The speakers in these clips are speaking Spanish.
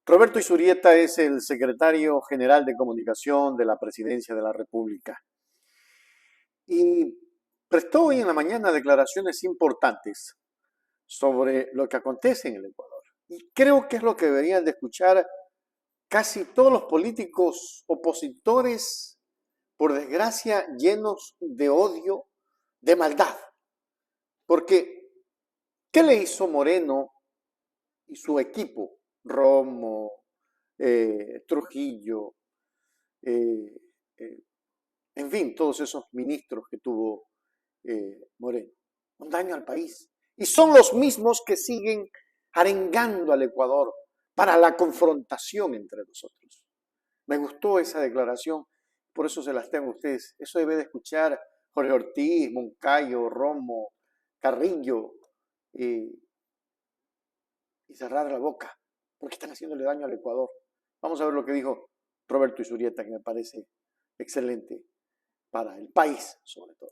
Roberto Izurieta es el secretario general de comunicación de la Presidencia de la República y prestó hoy en la mañana declaraciones importantes sobre lo que acontece en el Ecuador. Y creo que es lo que deberían de escuchar casi todos los políticos opositores, por desgracia, llenos de odio, de maldad. Porque, ¿qué le hizo Moreno y su equipo? Romo, Trujillo, eh, eh, en fin, todos esos ministros que tuvo Moreno. Un daño al país. Y son los mismos que siguen arengando al Ecuador para la confrontación entre nosotros. Me gustó esa declaración, por eso se las tengo a ustedes. Eso debe de escuchar Jorge Ortiz, Moncayo, Romo, Carrillo, y cerrar la boca, porque están haciéndole daño al Ecuador. Vamos a ver lo que dijo Roberto Izurieta, que me parece excelente para el país, sobre todo.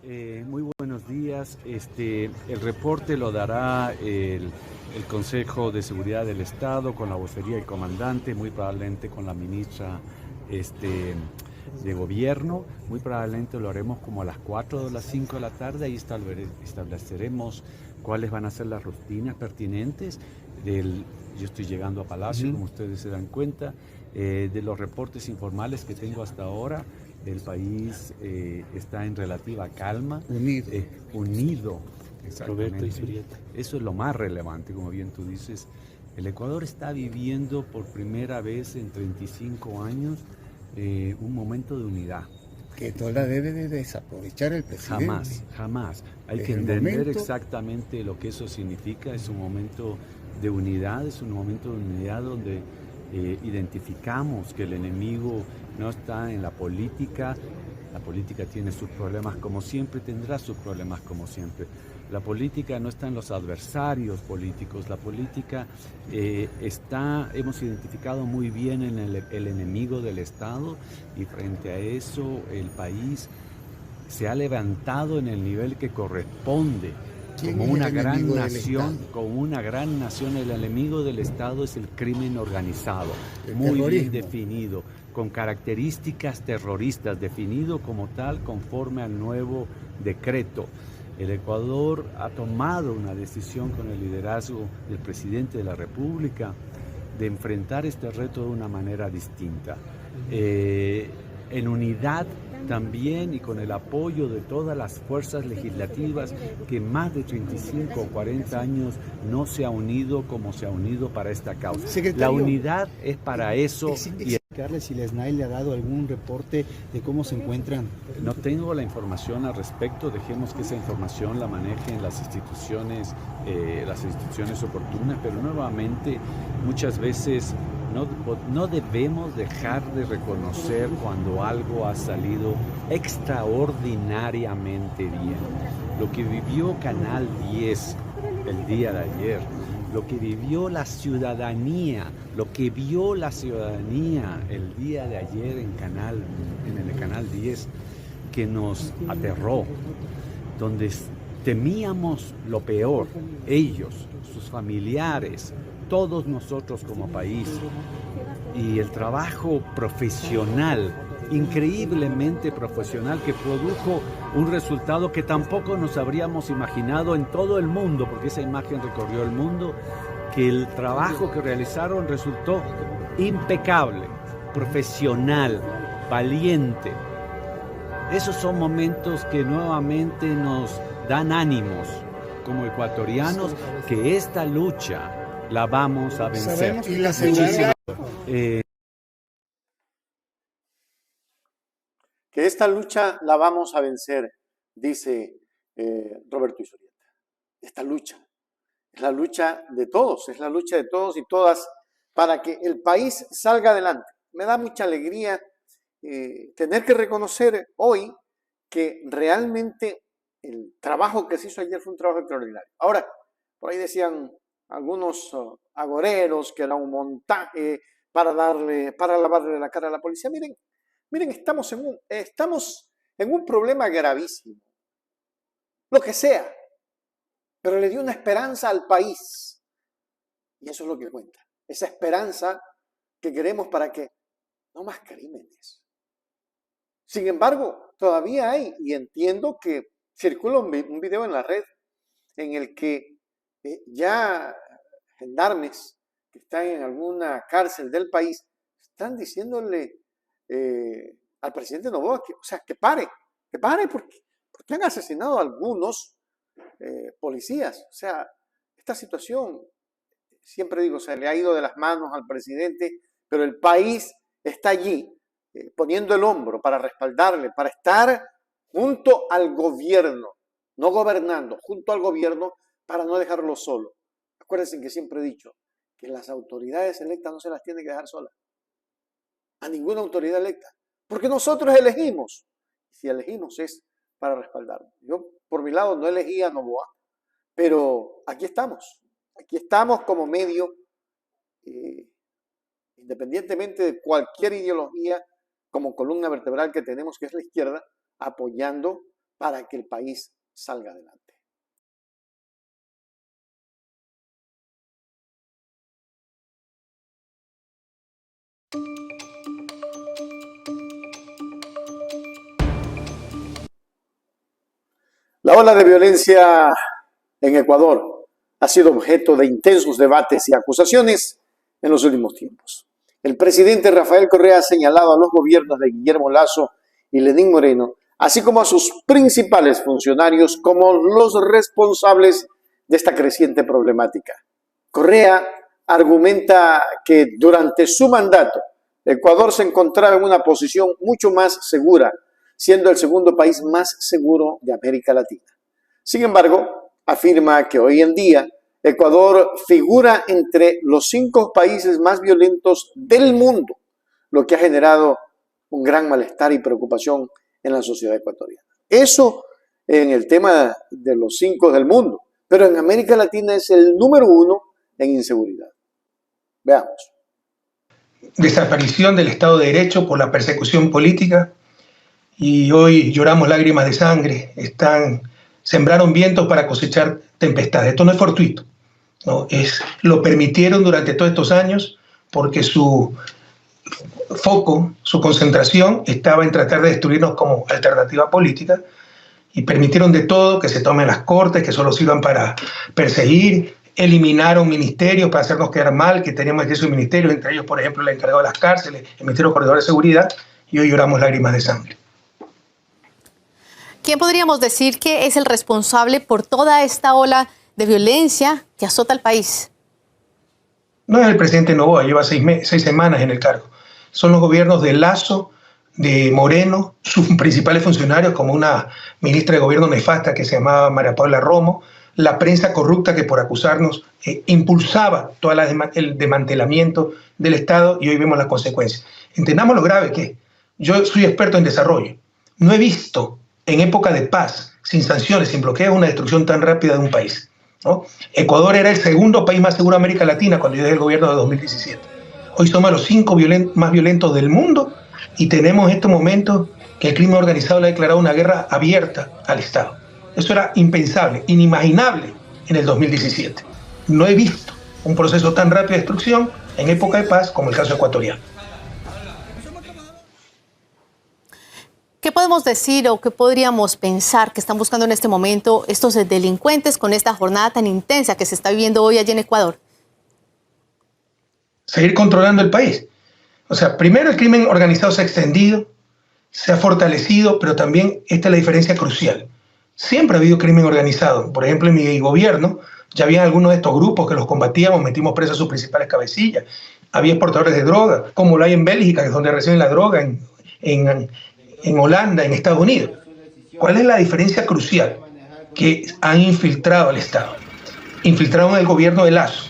Muy buenos días. El reporte lo dará el Consejo de Seguridad del Estado con la vocería del comandante, muy probablemente con la ministra de Gobierno. Muy probablemente lo haremos como a las 4 o las 5 de la tarde. Ahí estableceremos cuáles van a ser las rutinas pertinentes. Yo estoy llegando a Palacio, como ustedes se dan cuenta, de los reportes informales que tengo hasta ahora. El país está en relativa calma. Unido. Roberto Izurieta. Eso es lo más relevante, como bien tú dices. El Ecuador está viviendo por primera vez en 35 años un momento de unidad. Que no la debe de desaprovechar el presidente. Jamás. Hay que entender exactamente lo que eso significa. Es un momento de unidad, es un momento de unidad donde identificamos que el enemigo no está en la política. La política tiene sus problemas como siempre, tendrá sus problemas como siempre. La política no está en los adversarios políticos, la política hemos identificado muy bien en el enemigo del Estado, y frente a eso el país se ha levantado en el nivel que corresponde. Como una gran nación, el enemigo del Estado es el crimen organizado, muy bien definido, con características terroristas, definido como tal conforme al nuevo decreto. El Ecuador ha tomado una decisión con el liderazgo del presidente de la República de enfrentar este reto de una manera distinta, en unidad también, y con el apoyo de todas las fuerzas legislativas que más de 35 o 40 años no se ha unido como se ha unido para esta causa. La unidad es para eso. Si la SNAI le ha dado algún reporte de cómo se encuentran. No tengo la información al respecto, dejemos que esa información la manejen las instituciones oportunas, pero nuevamente muchas veces no debemos dejar de reconocer cuando algo ha salido extraordinariamente bien. Lo que vivió Canal 10 el día de ayer, lo que vivió la ciudadanía, lo que vio la ciudadanía el día de ayer en el Canal 10, que nos aterró, donde temíamos lo peor, ellos, sus familiares, todos nosotros como país, y el trabajo profesional, increíblemente profesional, que produjo un resultado que tampoco nos habríamos imaginado en todo el mundo, porque esa imagen recorrió el mundo, que el trabajo que realizaron resultó impecable, profesional, valiente. Esos son momentos que nuevamente nos dan ánimos como ecuatorianos, que esta lucha la vamos a vencer. Y la seguridad. Que esta lucha la vamos a vencer, dice Roberto Izurieta. Esta lucha es la lucha de todos, es la lucha de todos y todas para que el país salga adelante. Me da mucha alegría tener que reconocer hoy que realmente el trabajo que se hizo ayer fue un trabajo extraordinario. Ahora, por ahí decían algunos agoreros que era un montaje para lavarle la cara a la policía. Miren, estamos en un problema gravísimo, lo que sea, pero le dio una esperanza al país. Y eso es lo que cuenta, esa esperanza que queremos para que no más crímenes. Sin embargo, todavía hay, y entiendo que circula un video en la red en el que ya gendarmes que están en alguna cárcel del país están diciéndole al presidente Noboa que pare, porque han asesinado a algunos policías. O sea, esta situación, siempre digo, se le ha ido de las manos al presidente, pero el país está allí poniendo el hombro para respaldarle, para estar junto al gobierno, no gobernando, junto al gobierno para no dejarlo solo. Acuérdense que siempre he dicho que las autoridades electas no se las tiene que dejar solas. A ninguna autoridad electa. Porque nosotros elegimos. Si elegimos es para respaldarnos. Yo, por mi lado, no elegí a Noboa, pero aquí estamos. Aquí estamos como medio, independientemente de cualquier ideología, como columna vertebral que tenemos, que es la izquierda, apoyando para que el país salga adelante. La ola de violencia en Ecuador ha sido objeto de intensos debates y acusaciones en los últimos tiempos. El presidente Rafael Correa ha señalado a los gobiernos de Guillermo Lasso y Lenín Moreno, así como a sus principales funcionarios, como los responsables de esta creciente problemática. Correa argumenta que durante su mandato, Ecuador se encontraba en una posición mucho más segura, siendo el segundo país más seguro de América Latina. Sin embargo, afirma que hoy en día Ecuador figura entre los 5 países más violentos del mundo, lo que ha generado un gran malestar y preocupación en la sociedad ecuatoriana. Eso en el tema de los 5 del mundo, pero en América Latina es el número 1 en inseguridad. Veamos. Desaparición del Estado de Derecho por la persecución política, y hoy lloramos lágrimas de sangre. Sembraron vientos para cosechar tempestades. Esto no es fortuito, ¿no? Lo permitieron durante todos estos años porque su foco, su concentración estaba en tratar de destruirnos como alternativa política, y permitieron de todo, que se tomen las cortes, que solo sirvan para perseguir. Eliminaron ministerios para hacernos quedar mal, que teníamos acceso a ministerios, entre ellos, por ejemplo, el encargado de las cárceles, el Ministerio Coordinador de Seguridad, y hoy lloramos lágrimas de sangre. ¿Quién podríamos decir que es el responsable por toda esta ola de violencia que azota al país? No es el presidente Noboa, lleva 6 semanas en el cargo. Son los gobiernos de Lasso, de Moreno, sus principales funcionarios, como una ministra de gobierno nefasta que se llamaba María Paula Romo, la prensa corrupta que por acusarnos impulsaba todo el desmantelamiento del Estado, y hoy vemos las consecuencias. Entendamos lo grave que es. Yo soy experto en desarrollo. No he visto en época de paz, sin sanciones, sin bloqueos, una destrucción tan rápida de un país, ¿no? Ecuador era el segundo país más seguro de América Latina cuando yo dejé el gobierno de 2017. Hoy somos los 5 más violentos del mundo, y tenemos en estos momentos que el crimen organizado le ha declarado una guerra abierta al Estado. Eso era impensable, inimaginable en el 2017. No he visto un proceso tan rápido de destrucción en época de paz como el caso ecuatoriano. ¿Qué podemos decir o qué podríamos pensar que están buscando en este momento estos delincuentes con esta jornada tan intensa que se está viviendo hoy allí en Ecuador? Seguir controlando el país. O sea, primero el crimen organizado se ha extendido, se ha fortalecido, pero también esta es la diferencia crucial. Siempre ha habido crimen organizado. Por ejemplo, en mi gobierno ya había algunos de estos grupos que los combatíamos, metimos presos a sus principales cabecillas. Había exportadores de droga, como lo hay en Bélgica, que es donde reciben la droga, en Holanda, en Estados Unidos. ¿Cuál es la diferencia crucial? Que han infiltrado al Estado. Infiltraron el gobierno de Lasso,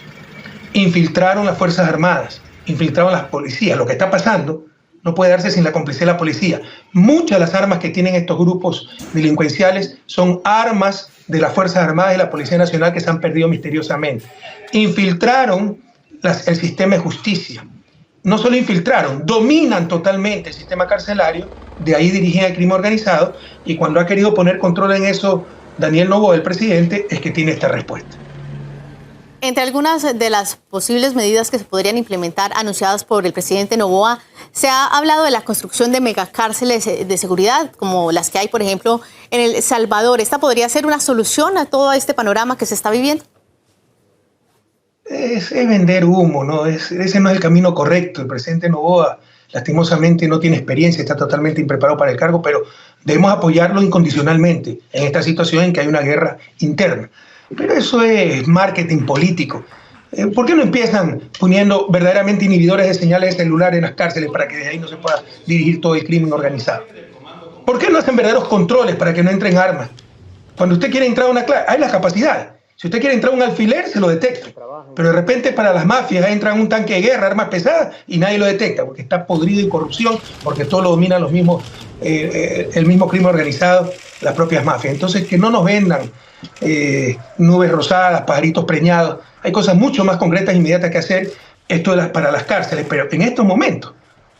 infiltraron las Fuerzas Armadas, infiltraron las policías. Lo que está pasando no puede darse sin la complicidad de la policía. Muchas de las armas que tienen estos grupos delincuenciales son armas de las Fuerzas Armadas y la Policía Nacional que se han perdido misteriosamente. Infiltraron el sistema de justicia. No solo infiltraron, dominan totalmente el sistema carcelario, de ahí dirigían el crimen organizado, y cuando ha querido poner control en eso Daniel Noboa, el presidente, es que tiene esta respuesta. Entre algunas de las posibles medidas que se podrían implementar anunciadas por el presidente Noboa, se ha hablado de la construcción de megacárceles de seguridad, como las que hay, por ejemplo, en El Salvador. ¿Esta podría ser una solución a todo este panorama que se está viviendo? Es vender humo, ¿no? Ese no es el camino correcto. El presidente Noboa, lastimosamente, no tiene experiencia, está totalmente impreparado para el cargo, pero debemos apoyarlo incondicionalmente en esta situación en que hay una guerra interna. Pero eso es marketing político. ¿Por qué no empiezan poniendo verdaderamente inhibidores de señales de celular en las cárceles para que de ahí no se pueda dirigir todo el crimen organizado? ¿Por qué no hacen verdaderos controles para que no entren armas? Cuando usted quiere entrar a una clase, hay la capacidad. Si usted quiere entrar a un alfiler, se lo detecta. Pero de repente para las mafias entran un tanque de guerra, armas pesadas, y nadie lo detecta, porque está podrido en corrupción, porque todo lo dominan los mismos, el mismo crimen organizado, las propias mafias. Entonces, que no nos vendan nubes rosadas, pajaritos preñados. Hay cosas mucho más concretas e inmediatas que hacer. Esto para las cárceles, pero en estos momentos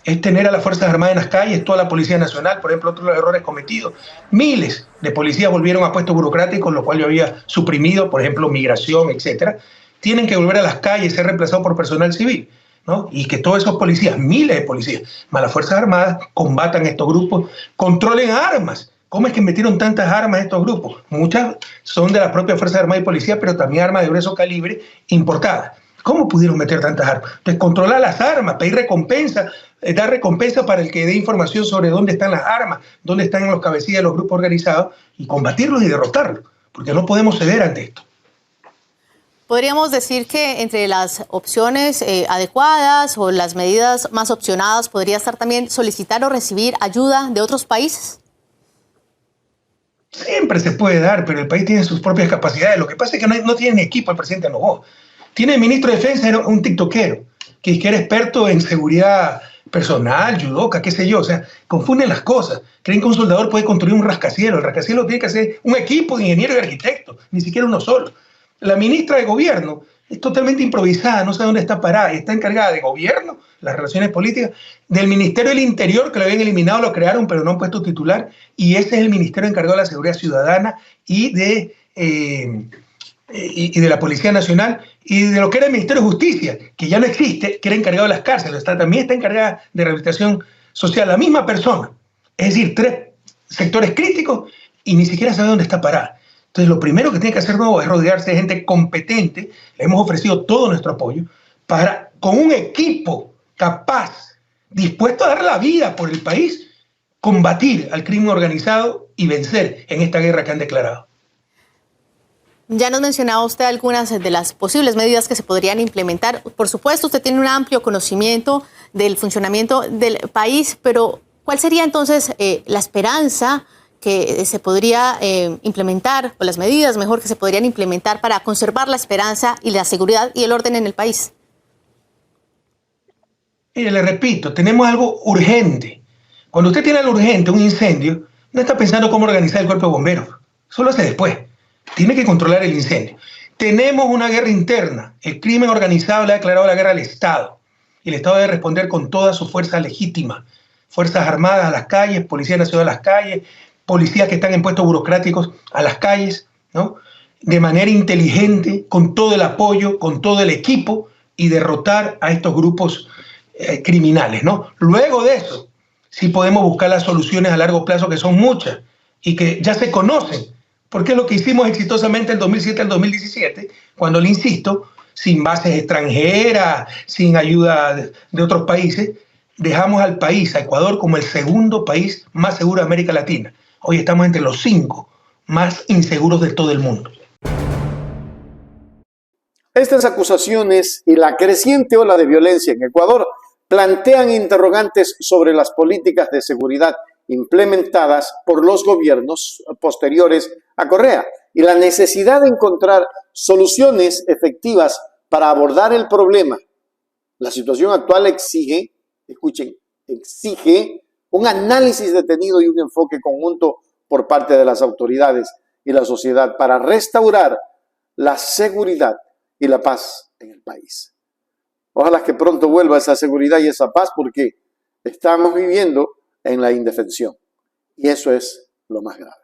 es tener a las Fuerzas Armadas en las calles, toda la Policía Nacional, por ejemplo, otros errores cometidos. Miles de policías volvieron a puestos burocráticos, lo cual yo había suprimido, por ejemplo, migración, etcétera. Tienen que volver a las calles, ser reemplazados por personal civil, ¿no? Y que todos esos policías, miles de policías, más las Fuerzas Armadas, combatan estos grupos, controlen armas. ¿Cómo es que metieron tantas armas estos grupos? Muchas son de las propias Fuerzas Armadas y Policía, pero también armas de grueso calibre importadas. ¿Cómo pudieron meter tantas armas? Entonces, controlar las armas, pedir recompensa, dar recompensa para el que dé información sobre dónde están las armas, dónde están los cabecillas de los grupos organizados, y combatirlos y derrotarlos, porque no podemos ceder ante esto. ¿Podríamos decir que entre las opciones adecuadas o las medidas más opcionadas podría estar también solicitar o recibir ayuda de otros países? Siempre se puede dar, pero el país tiene sus propias capacidades. Lo que pasa es que no tiene equipo el presidente Noboa. Tiene el ministro de Defensa, un tiktokero, que era experto en seguridad personal, judoka, qué sé yo. O sea, confunden las cosas. Creen que un soldador puede construir un rascacielos. El rascacielos tiene que hacer un equipo de ingenieros y arquitectos, ni siquiera uno solo. La ministra de Gobierno es totalmente improvisada, no sabe dónde está parada. Está encargada de Gobierno, las relaciones políticas, del Ministerio del Interior, que lo habían eliminado, lo crearon, pero no han puesto titular, y ese es el Ministerio encargado de la Seguridad Ciudadana y de la Policía Nacional, y de lo que era el Ministerio de Justicia, que ya no existe, que era encargado de las cárceles, también está encargada de rehabilitación social, la misma persona. Es decir, 3 sectores críticos y ni siquiera sabe dónde está parada. Entonces, lo primero que tiene que hacer Noboa es rodearse de gente competente. Le hemos ofrecido todo nuestro apoyo para, con un equipo capaz, dispuesto a dar la vida por el país, combatir al crimen organizado y vencer en esta guerra que han declarado. Ya nos mencionaba usted algunas de las posibles medidas que se podrían implementar. Por supuesto, usted tiene un amplio conocimiento del funcionamiento del país, pero ¿cuál sería entonces la esperanza que se podría implementar, o las medidas mejor que se podrían implementar para conservar la esperanza y la seguridad y el orden en el país? Mire, le repito, tenemos algo urgente. Cuando usted tiene algo urgente, un incendio, no está pensando cómo organizar el cuerpo de bomberos. Eso lo hace después. Tiene que controlar el incendio. Tenemos una guerra interna. El crimen organizado le ha declarado la guerra al Estado. Y el Estado debe responder con toda su fuerza legítima. Fuerzas Armadas a las calles, Policía Nacional a las calles, policías que están en puestos burocráticos a las calles, ¿no? De manera inteligente, con todo el apoyo, con todo el equipo, y derrotar a estos grupos criminales, ¿no? Luego de eso, sí podemos buscar las soluciones a largo plazo, que son muchas y que ya se conocen, porque es lo que hicimos exitosamente el 2007 al 2017, cuando, le insisto, sin bases extranjeras, sin ayuda de otros países, dejamos al país, a Ecuador, como el segundo país más seguro de América Latina. Hoy estamos entre los 5 más inseguros de todo el mundo. Estas acusaciones y la creciente ola de violencia en Ecuador plantean interrogantes sobre las políticas de seguridad implementadas por los gobiernos posteriores a Correa y la necesidad de encontrar soluciones efectivas para abordar el problema. La situación actual exige, escuchen, exige un análisis detenido y un enfoque conjunto por parte de las autoridades y la sociedad para restaurar la seguridad y la paz en el país. Ojalá que pronto vuelva esa seguridad y esa paz, porque estamos viviendo en la indefensión. Y eso es lo más grave.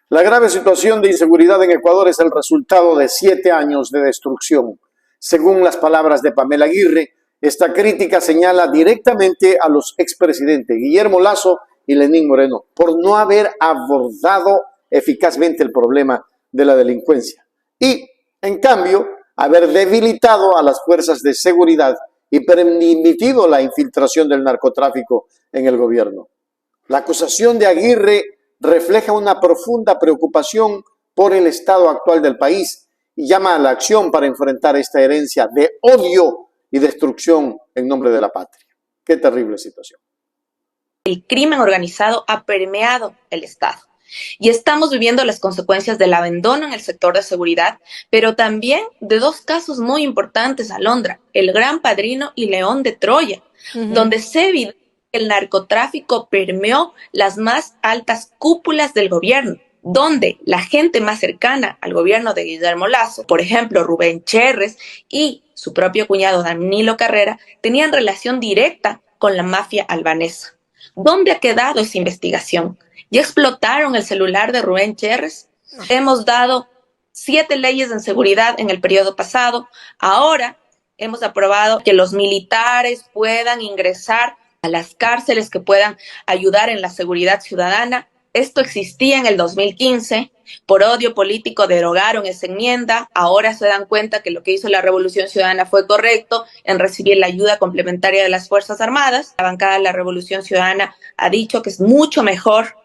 La grave situación de inseguridad en Ecuador es el resultado de 7 años de destrucción. Según las palabras de Pamela Aguirre, esta crítica señala directamente a los expresidentes Guillermo Lasso y Lenín Moreno por no haber abordado eficazmente el problema de la delincuencia y, en cambio, haber debilitado a las fuerzas de seguridad y permitido la infiltración del narcotráfico en el gobierno. La acusación de Aguirre refleja una profunda preocupación por el estado actual del país y llama a la acción para enfrentar esta herencia de odio y destrucción en nombre de la patria. Qué terrible situación. El crimen organizado ha permeado el Estado y estamos viviendo las consecuencias del abandono en el sector de seguridad, pero también de 2 casos muy importantes, Alondra, el Gran Padrino y León de Troya, donde se evidencia que el narcotráfico permeó las más altas cúpulas del gobierno, donde la gente más cercana al gobierno de Guillermo Lasso, por ejemplo, Rubén Cherres y su propio cuñado Danilo Carrera, tenían relación directa con la mafia albanesa. ¿Dónde ha quedado esa investigación? ¿Ya explotaron el celular de Rubén Cherres? Hemos dado 7 leyes de seguridad en el periodo pasado. Ahora hemos aprobado que los militares puedan ingresar a las cárceles, que puedan ayudar en la seguridad ciudadana. Esto existía en el 2015, por odio político derogaron esa enmienda, ahora se dan cuenta que lo que hizo la Revolución Ciudadana fue correcto en recibir la ayuda complementaria de las Fuerzas Armadas. La bancada de la Revolución Ciudadana ha dicho que es mucho mejor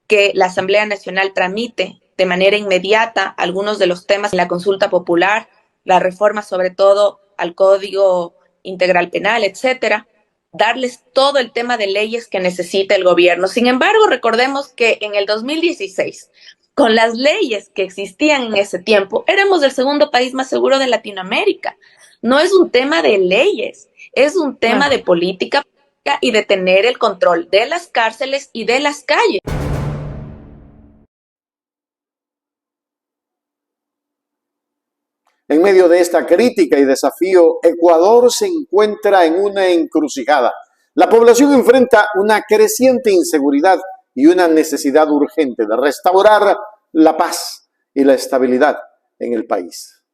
que la Asamblea Nacional tramite de manera inmediata algunos de los temas en la consulta popular, la reforma sobre todo al Código Integral Penal, etcétera, darles todo el tema de leyes que necesita el gobierno. Sin embargo, recordemos que en el 2016, con las leyes que existían en ese tiempo, éramos el segundo país más seguro de Latinoamérica. No es un tema de leyes, es un tema de política y de tener el control de las cárceles y de las calles. En medio de esta crítica y desafío, Ecuador se encuentra en una encrucijada. La población enfrenta una creciente inseguridad y una necesidad urgente de restaurar la paz y la estabilidad en el país.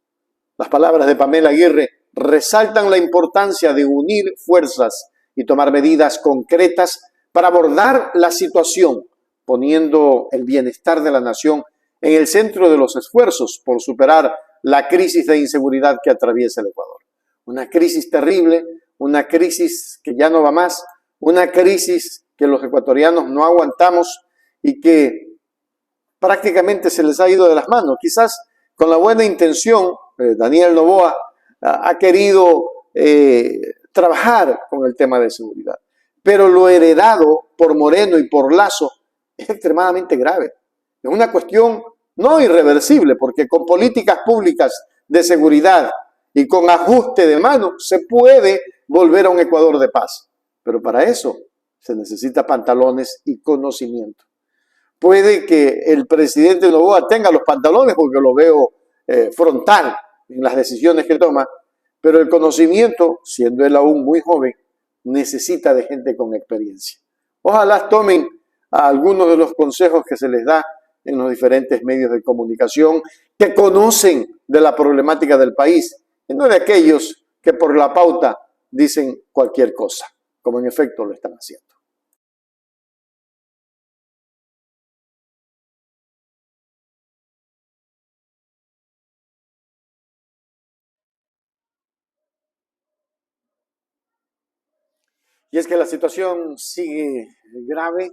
Las palabras de Pamela Aguirre resaltan la importancia de unir fuerzas y tomar medidas concretas para abordar la situación, poniendo el bienestar de la nación en el centro de los esfuerzos por superar la crisis de inseguridad que atraviesa el Ecuador. Una crisis terrible, una crisis que ya no va más, una crisis que los ecuatorianos no aguantamos y que prácticamente se les ha ido de las manos. Quizás con la buena intención, Daniel Noboa ha querido trabajar con el tema de seguridad, pero lo heredado por Moreno y por Lasso es extremadamente grave. Es una cuestión no irreversible, porque con políticas públicas de seguridad y con ajuste de mano se puede volver a un Ecuador de paz. Pero para eso se necesita pantalones y conocimiento. Puede que el presidente Noboa tenga los pantalones, porque lo veo frontal en las decisiones que toma, pero el conocimiento, siendo él aún muy joven, necesita de gente con experiencia. Ojalá tomen algunos de los consejos que se les da en los diferentes medios de comunicación, que conocen de la problemática del país, y no de aquellos que por la pauta dicen cualquier cosa, como en efecto lo están haciendo. Y es que la situación sigue grave,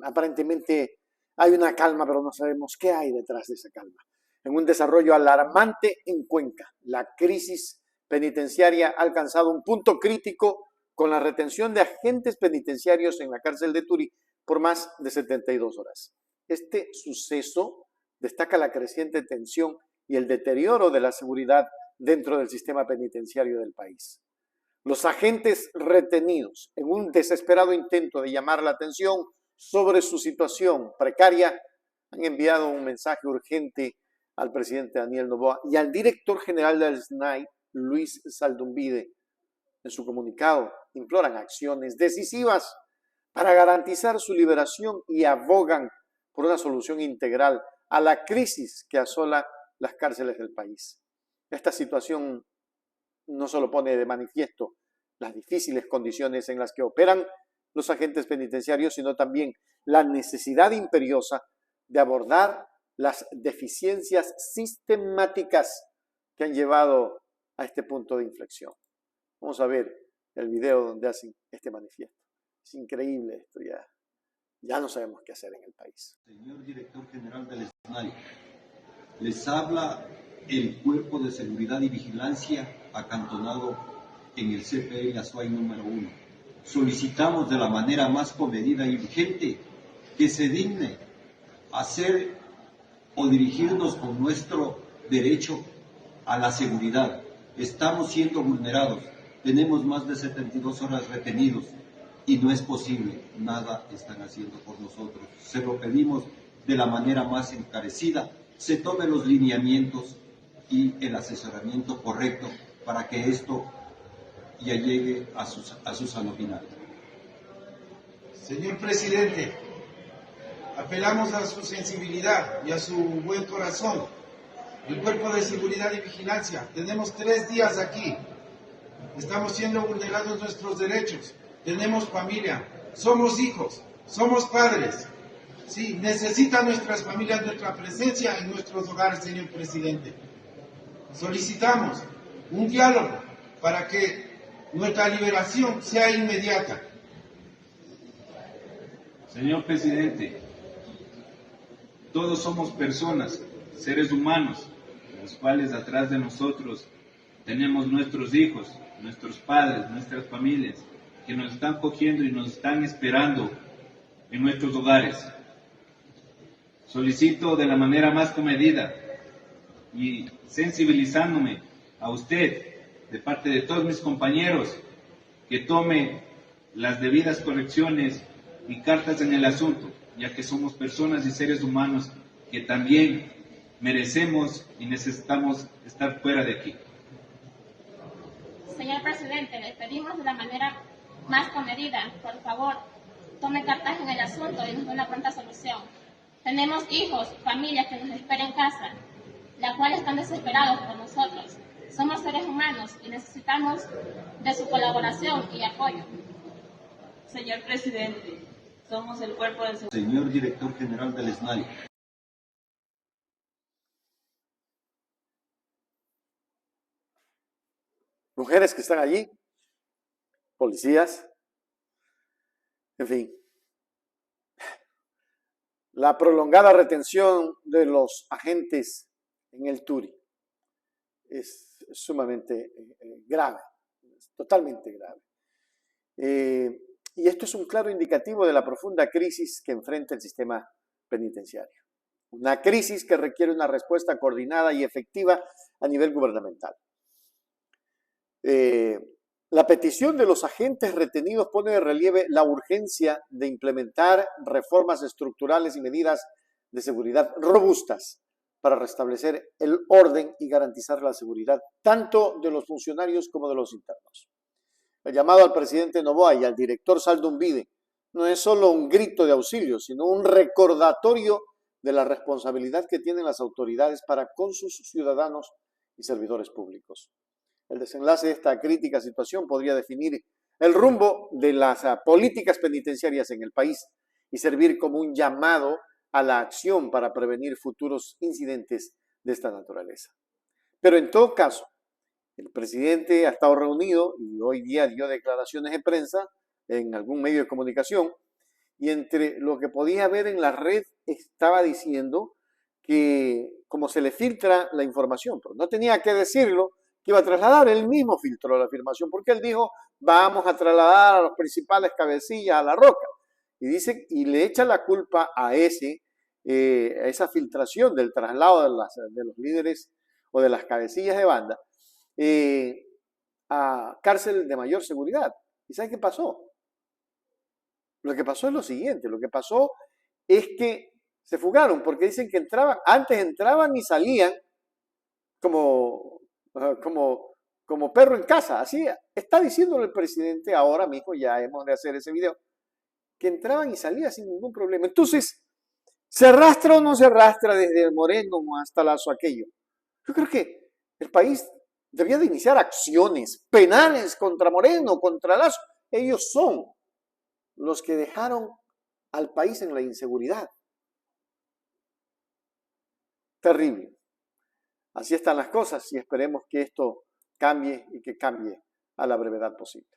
aparentemente hay una calma, pero no sabemos qué hay detrás de esa calma. En un desarrollo alarmante en Cuenca, la crisis penitenciaria ha alcanzado un punto crítico con la retención de agentes penitenciarios en la cárcel de Turi por más de 72 horas. Este suceso destaca la creciente tensión y el deterioro de la seguridad dentro del sistema penitenciario del país. Los agentes retenidos, en un desesperado intento de llamar la atención sobre su situación precaria, han enviado un mensaje urgente al presidente Daniel Noboa y al director general del SNAI, Luis Saldumbide. En su comunicado imploran acciones decisivas para garantizar su liberación y abogan por una solución integral a la crisis que asola las cárceles del país. Esta situación no solo pone de manifiesto las difíciles condiciones en las que operan los agentes penitenciarios, sino también la necesidad imperiosa de abordar las deficiencias sistemáticas que han llevado a este punto de inflexión. Vamos a ver el video donde hacen este manifiesto. Es increíble esto, ya no sabemos qué hacer en el país. Señor director general del SNAI, les habla el Cuerpo de Seguridad y Vigilancia acantonado en el CPL Azuay número 1. Solicitamos de la manera más comedida y urgente que se digne hacer o dirigirnos con nuestro derecho a la seguridad. Estamos siendo vulnerados, tenemos más de 72 horas retenidos y no es posible, nada están haciendo por nosotros. Se lo pedimos de la manera más encarecida, se tomen los lineamientos y el asesoramiento correcto para que esto ya llegue a su sano final. Señor presidente, apelamos a su sensibilidad y a su buen corazón. El Cuerpo de Seguridad y Vigilancia, tenemos 3 días aquí. Estamos siendo vulnerados nuestros derechos. Tenemos familia, somos hijos, somos padres. Sí, necesitan nuestras familias nuestra presencia en nuestros hogares, señor presidente. Solicitamos un diálogo para que nuestra liberación sea inmediata. Señor presidente, todos somos personas, seres humanos, los cuales atrás de nosotros tenemos nuestros hijos, nuestros padres, nuestras familias, que nos están cogiendo y nos están esperando en nuestros hogares. Solicito de la manera más comedida y sensibilizándome a usted, de parte de todos mis compañeros, que tome las debidas correcciones y cartas en el asunto, ya que somos personas y seres humanos que también merecemos y necesitamos estar fuera de aquí. Señor presidente, le pedimos de la manera más comedida, por favor, tome cartas en el asunto y nos dé una pronta solución. Tenemos hijos, familias que nos esperan en casa, la cual están desesperados por nosotros. Somos seres humanos y necesitamos de su colaboración y apoyo. Señor presidente, somos el Cuerpo de Seguridad. Señor director general del SNAI. Mujeres que están allí, policías, en fin. La prolongada retención de los agentes en el Turi es sumamente grave, es totalmente grave. Y esto es un claro indicativo de la profunda crisis que enfrenta el sistema penitenciario. Una crisis que requiere una respuesta coordinada y efectiva a nivel gubernamental. La petición de los agentes retenidos pone de relieve la urgencia de implementar reformas estructurales y medidas de seguridad robustas para restablecer el orden y garantizar la seguridad tanto de los funcionarios como de los internos. El llamado al presidente Noboa y al director Saldumbide no es solo un grito de auxilio, sino un recordatorio de la responsabilidad que tienen las autoridades para con sus ciudadanos y servidores públicos. El desenlace de esta crítica situación podría definir el rumbo de las políticas penitenciarias en el país y servir como un llamado a la acción para prevenir futuros incidentes de esta naturaleza. Pero en todo caso, el presidente ha estado reunido y hoy día dio declaraciones de prensa en algún medio de comunicación y entre lo que podía ver en la red estaba diciendo que como se le filtra la información, pero no tenía que decirlo, que iba a trasladar, él mismo filtró la afirmación, porque él dijo, vamos a trasladar a los principales cabecillas a la roca. Y dice, y le echa la culpa a esa filtración del traslado de los líderes o de las cabecillas de banda, a cárcel de mayor seguridad. ¿Y saben qué pasó? Lo que pasó es lo siguiente, lo que pasó es que se fugaron porque dicen que antes entraban y salían como perro en casa. Así está diciéndole el presidente ahora mismo, ya hemos de hacer ese video, que entraban y salían sin ningún problema. Entonces, ¿se arrastra o no se arrastra desde Moreno hasta Lazo aquello? Yo creo que el país debía de iniciar acciones penales contra Moreno, contra Lazo. Ellos son los que dejaron al país en la inseguridad. Terrible. Así están las cosas y esperemos que esto cambie y que cambie a la brevedad posible.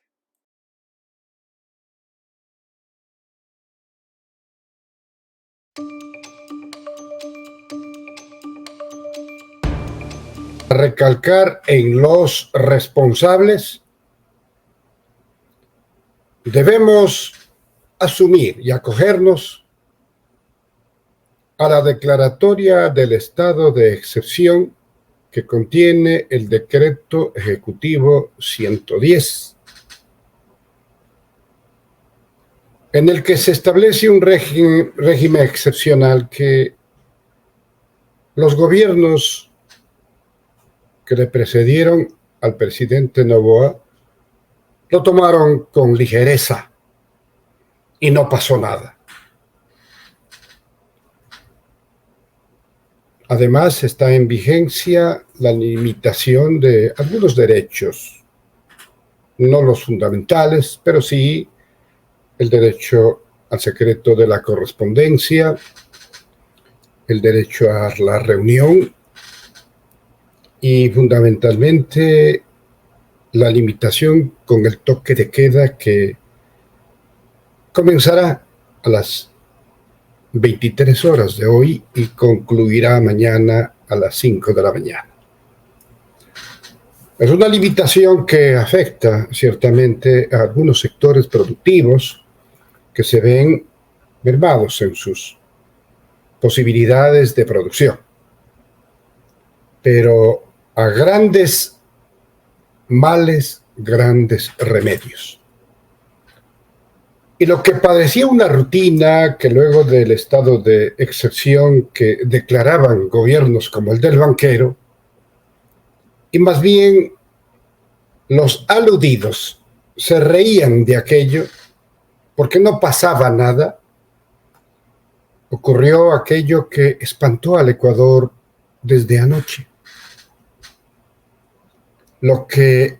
Recalcar en los responsables, debemos asumir y acogernos a la declaratoria del estado de excepción que contiene el decreto ejecutivo 110, en el que se establece un régimen excepcional que los gobiernos que le precedieron al presidente Noboa lo tomaron con ligereza y no pasó nada. Además, está en vigencia la limitación de algunos derechos, no los fundamentales, pero sí el derecho al secreto de la correspondencia, el derecho a la reunión y fundamentalmente la limitación con el toque de queda que comenzará a las 23 horas de hoy y concluirá mañana a las 5 de la mañana. Es una limitación que afecta ciertamente a algunos sectores productivos que se ven mermados en sus posibilidades de producción. Pero a grandes males, grandes remedios. Y lo que parecía una rutina que luego del estado de excepción que declaraban gobiernos como el del banquero, y más bien los aludidos se reían de aquello porque no pasaba nada, ocurrió aquello que espantó al Ecuador desde anoche. Lo que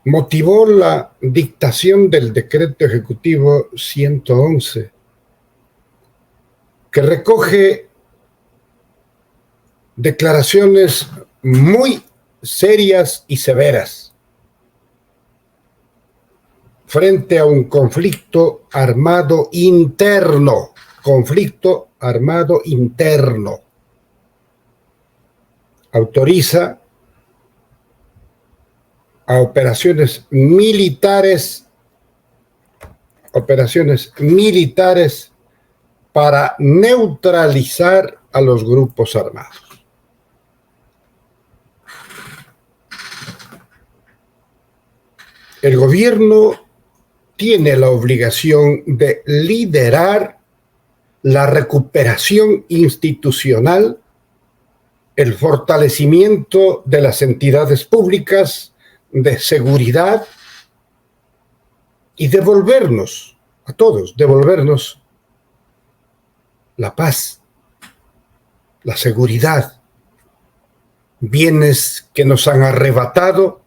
motivó la dictación del decreto ejecutivo 111, que recoge declaraciones muy serias y severas frente a un conflicto armado interno, autoriza a operaciones militares para neutralizar a los grupos armados. El gobierno tiene la obligación de liderar la recuperación institucional, el fortalecimiento de las entidades públicas de seguridad y devolvernos a todos, la paz, la seguridad, bienes que nos han arrebatado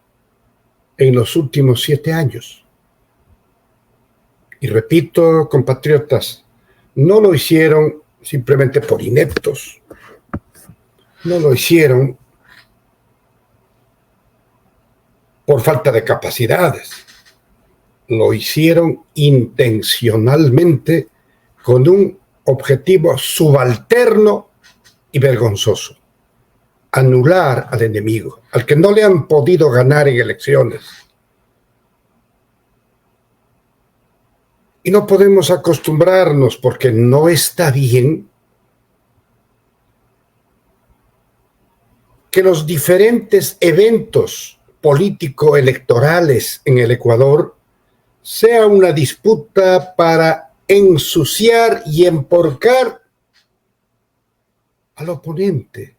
en los últimos 7 años. Y repito, compatriotas, no lo hicieron simplemente por ineptos, no lo hicieron por falta de capacidades, lo hicieron intencionalmente con un objetivo subalterno y vergonzoso: anular al enemigo, al que no le han podido ganar en elecciones. Y no podemos acostumbrarnos, porque no está bien que los diferentes eventos político-electorales en el Ecuador sea una disputa para ensuciar y emporcar al oponente,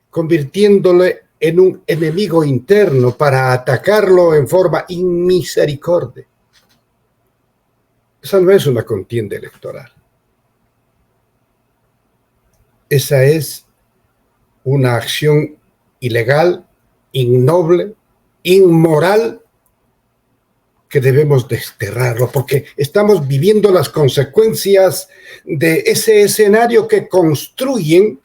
convirtiéndole en un enemigo interno para atacarlo en forma inmisericordia. Esa no es una contienda electoral. Esa es una acción ilegal, innoble, inmoral, que debemos desterrarlo, porque estamos viviendo las consecuencias de ese escenario que construyen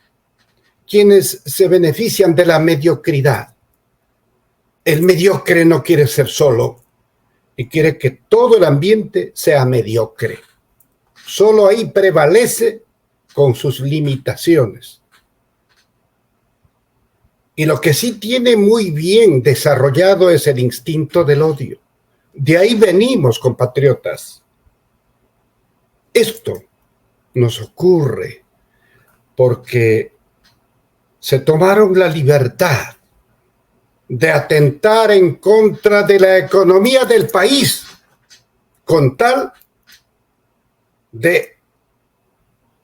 quienes se benefician de la mediocridad. El mediocre no quiere ser solo y quiere que todo el ambiente sea mediocre. Solo ahí prevalece con sus limitaciones. Y lo que sí tiene muy bien desarrollado es el instinto del odio. De ahí venimos, compatriotas. Esto nos ocurre porque se tomaron la libertad de atentar en contra de la economía del país con tal de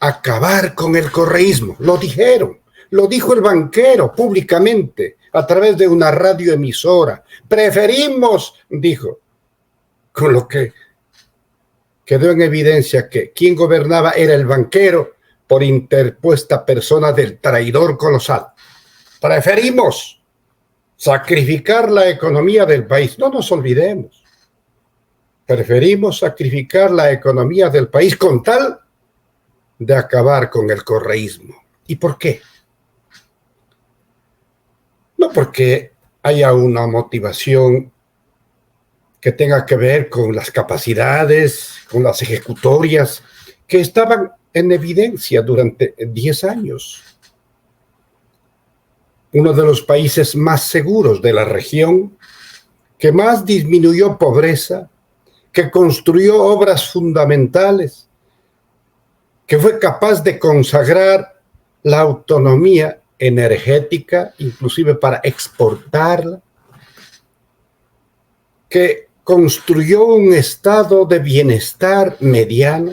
acabar con el correísmo. Lo dijeron, lo dijo el banquero públicamente a través de una radioemisora. Preferimos, dijo, con lo que quedó en evidencia que quien gobernaba era el banquero por interpuesta persona del traidor colosal. Preferimos sacrificar la economía del país. No nos olvidemos. Preferimos sacrificar la economía del país con tal de acabar con el correísmo. ¿Y por qué? No porque haya una motivación que tenga que ver con las capacidades, con las ejecutorias, que estaban en evidencia durante 10 años. Uno de los países más seguros de la región, que más disminuyó pobreza, que construyó obras fundamentales, que fue capaz de consagrar la autonomía energética, inclusive para exportarla, que construyó un estado de bienestar mediano,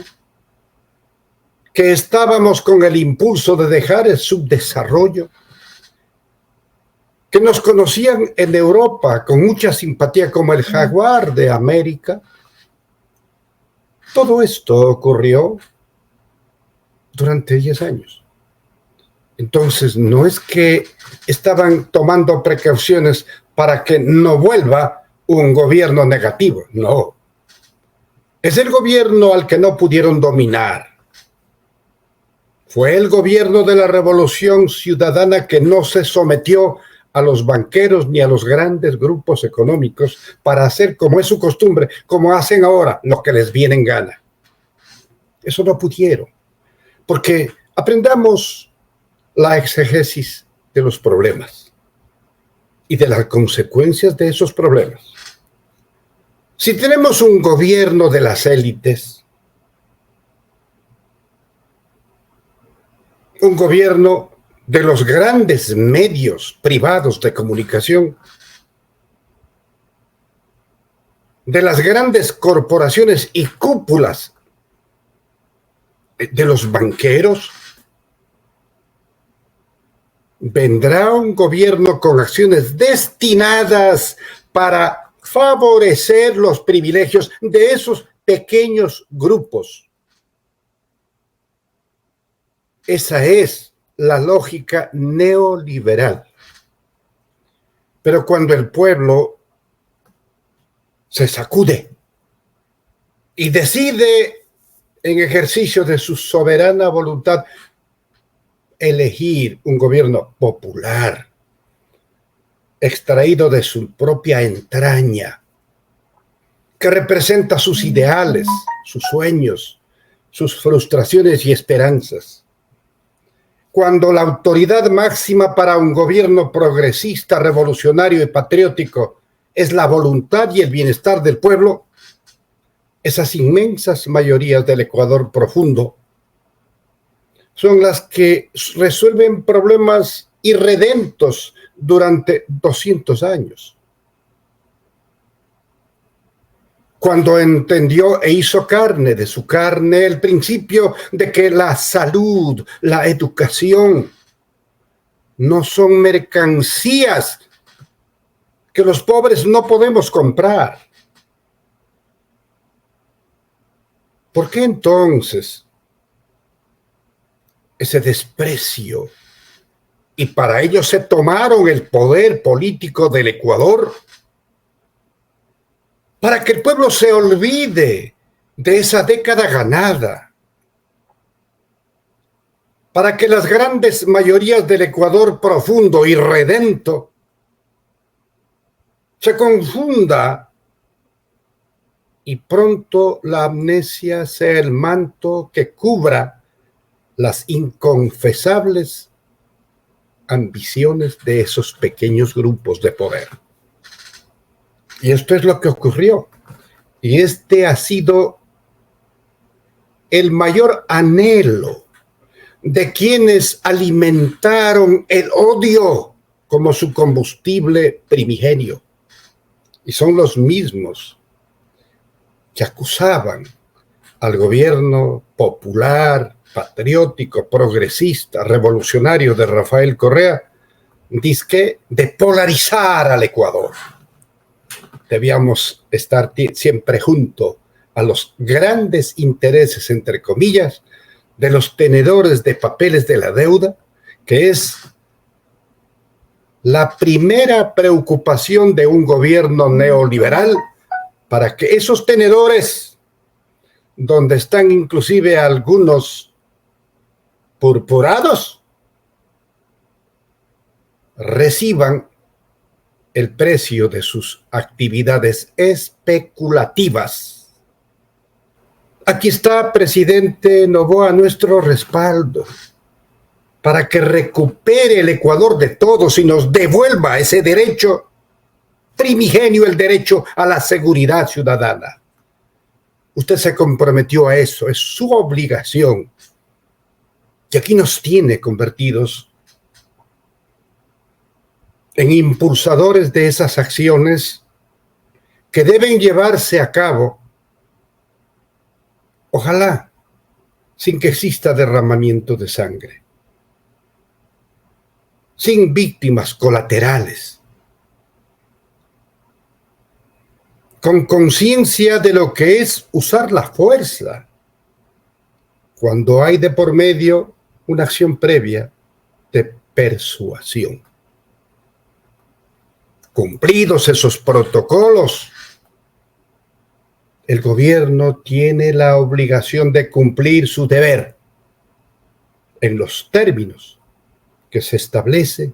que estábamos con el impulso de dejar el subdesarrollo, que nos conocían en Europa con mucha simpatía como el jaguar de América. Todo esto ocurrió durante 10 años. Entonces, no es que estaban tomando precauciones para que no vuelva un gobierno negativo, no. Es el gobierno al que no pudieron dominar. Fue el gobierno de la Revolución Ciudadana que no se sometió a los banqueros ni a los grandes grupos económicos para hacer, como es su costumbre, como hacen ahora, lo que les viene en gana. Eso no pudieron, porque aprendamos la exégesis de los problemas y de las consecuencias de esos problemas. Si tenemos un gobierno de las élites, un gobierno de los grandes medios privados de comunicación, de las grandes corporaciones y cúpulas de los banqueros, vendrá un gobierno con acciones destinadas para favorecer los privilegios de esos pequeños grupos. Esa es la lógica neoliberal. Pero cuando el pueblo se sacude y decide, en ejercicio de su soberana voluntad, elegir un gobierno popular, extraído de su propia entraña, que representa sus ideales, sus sueños, sus frustraciones y esperanzas. Cuando la autoridad máxima para un gobierno progresista, revolucionario y patriótico es la voluntad y el bienestar del pueblo, esas inmensas mayorías del Ecuador profundo son las que resuelven problemas irredentos durante 200 años. Cuando entendió e hizo carne de su carne el principio de que la salud, la educación, no son mercancías que los pobres no podemos comprar. ¿Por qué entonces ese desprecio? Y para ello se tomaron el poder político del Ecuador, para que el pueblo se olvide de esa década ganada, para que las grandes mayorías del Ecuador profundo y redento se confunda y pronto la amnesia sea el manto que cubra las inconfesables ambiciones de esos pequeños grupos de poder. Y esto es lo que ocurrió. Y este ha sido el mayor anhelo de quienes alimentaron el odio como su combustible primigenio. Y son los mismos que acusaban al gobierno popular, patriótico, progresista, revolucionario de Rafael Correa, dizque de polarizar al Ecuador. Debíamos estar siempre junto a los grandes intereses, entre comillas, de los tenedores de papeles de la deuda, que es la primera preocupación de un gobierno neoliberal, para que esos tenedores, donde están inclusive algunos purpurados, reciban el precio de sus actividades especulativas. Aquí está, presidente Noboa, nuestro respaldo para que recupere el Ecuador de todos y nos devuelva ese derecho primigenio, el derecho a la seguridad ciudadana. Usted se comprometió a eso, es su obligación. Y aquí nos tiene convertidos en impulsadores de esas acciones que deben llevarse a cabo, ojalá, sin que exista derramamiento de sangre, sin víctimas colaterales, con conciencia de lo que es usar la fuerza, cuando hay de por medio una acción previa de persuasión. Cumplidos esos protocolos, el gobierno tiene la obligación de cumplir su deber en los términos que se establece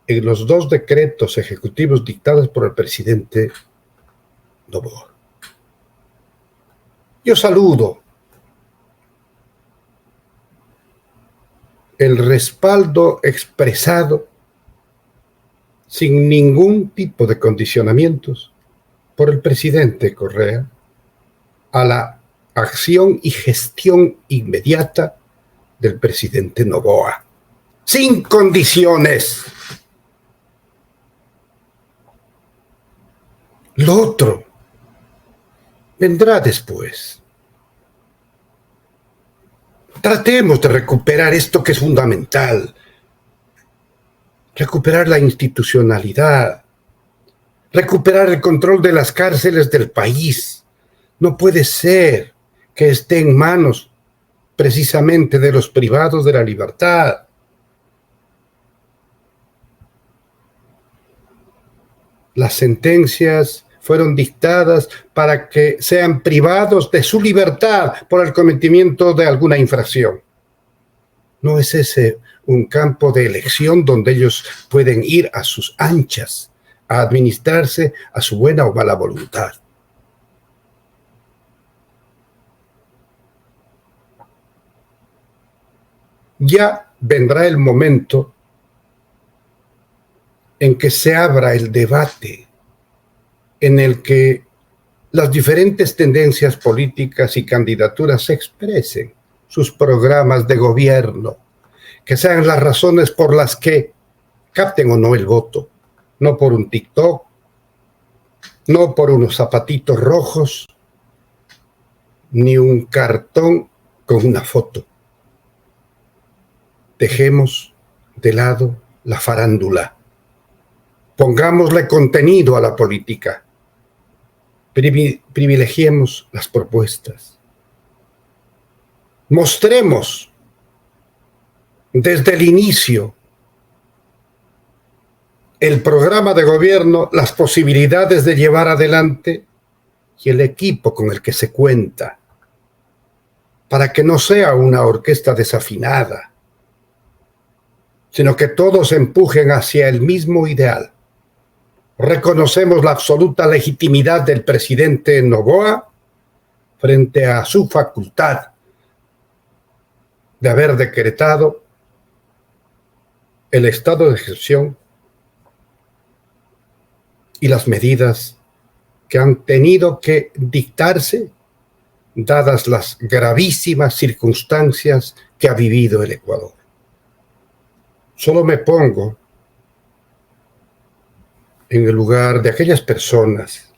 en los 2 decretos ejecutivos dictados por el presidente Noboa. Yo saludo el respaldo expresado sin ningún tipo de condicionamientos por el presidente Correa a la acción y gestión inmediata del presidente Noboa, sin condiciones. Lo otro vendrá después. Tratemos de recuperar esto que es fundamental. Recuperar la institucionalidad, recuperar el control de las cárceles del país. No puede ser que esté en manos precisamente de los privados de la libertad. Las sentencias fueron dictadas para que sean privados de su libertad por el cometimiento de alguna infracción. No es ese un campo de elección donde ellos pueden ir a sus anchas, a administrarse a su buena o mala voluntad. Ya vendrá el momento en que se abra el debate, en el que las diferentes tendencias políticas y candidaturas expresen sus programas de gobierno, que sean las razones por las que capten o no el voto, no por un TikTok, no por unos zapatitos rojos, ni un cartón con una foto. Dejemos de lado la farándula. Pongámosle contenido a la política. Privilegiemos las propuestas. Mostremos desde el inicio el programa de gobierno, las posibilidades de llevar adelante y el equipo con el que se cuenta, para que no sea una orquesta desafinada, sino que todos empujen hacia el mismo ideal. Reconocemos la absoluta legitimidad del presidente Noboa frente a su facultad de haber decretado el estado de excepción y las medidas que han tenido que dictarse dadas las gravísimas circunstancias que ha vivido el Ecuador. Solo me pongo en el lugar de aquellas personas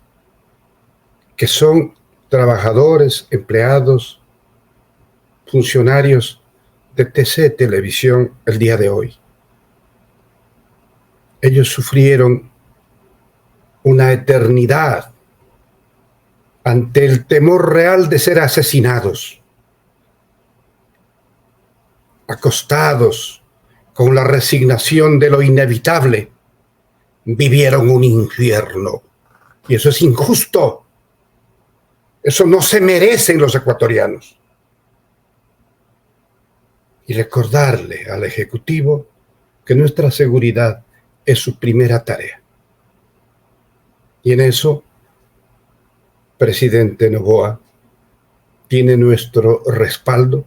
que son trabajadores, empleados, funcionarios de TC Televisión el día de hoy. Ellos sufrieron una eternidad ante el temor real de ser asesinados, acostados con la resignación de lo inevitable, vivieron un infierno. Y eso es injusto. Eso no se merecen los ecuatorianos. Y recordarle al Ejecutivo que nuestra seguridad es su primera tarea. Y en eso, presidente Noboa, tiene nuestro respaldo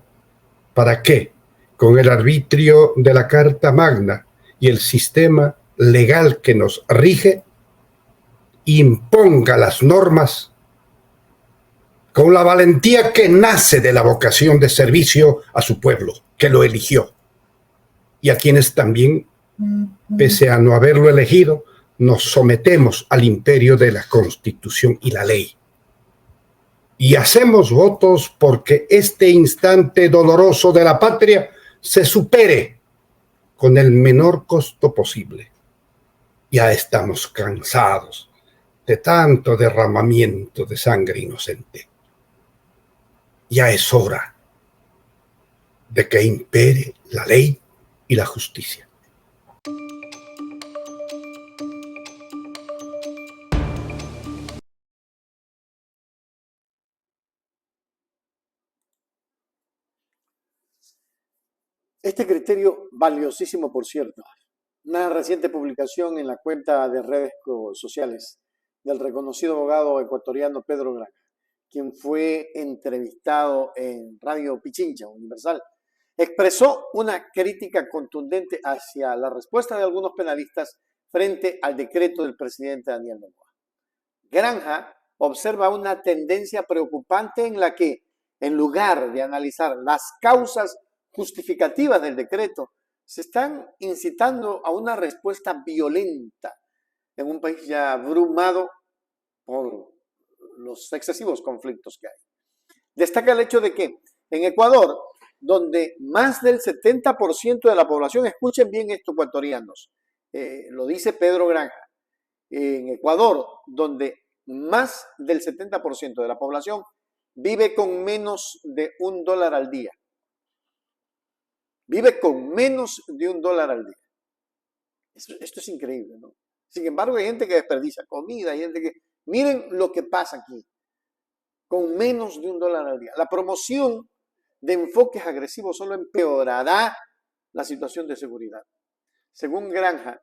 para que, con el arbitrio de la Carta Magna y el sistema legal que nos rige, imponga las normas con la valentía que nace de la vocación de servicio a su pueblo, que lo eligió, y a quienes también, pese a no haberlo elegido, nos sometemos al imperio de la Constitución y la ley. Y hacemos votos porque este instante doloroso de la patria se supere con el menor costo posible. Ya estamos cansados de tanto derramamiento de sangre inocente. Ya es hora de que impere la ley y la justicia. Este criterio, valiosísimo por cierto, una reciente publicación en la cuenta de redes sociales del reconocido abogado ecuatoriano Pedro Granja, quien fue entrevistado en Radio Pichincha Universal, expresó una crítica contundente hacia la respuesta de algunos penalistas frente al decreto del presidente Daniel Noboa. Granja observa una tendencia preocupante en la que, en lugar de analizar las causas justificativas del decreto, se están incitando a una respuesta violenta en un país ya abrumado por los excesivos conflictos que hay. Destaca el hecho de que en Ecuador, donde más del 70% de la población, escuchen bien esto, ecuatorianos, lo dice Pedro Granja, en Ecuador, donde más del 70% de la población vive con menos de $1 al día. Vive con menos de $1 al día. Esto es increíble, ¿no? Sin embargo, hay gente que desperdicia comida, hay gente que... Miren lo que pasa aquí, con menos de $1 al día. La promoción de enfoques agresivos solo empeorará la situación de seguridad. Según Granja,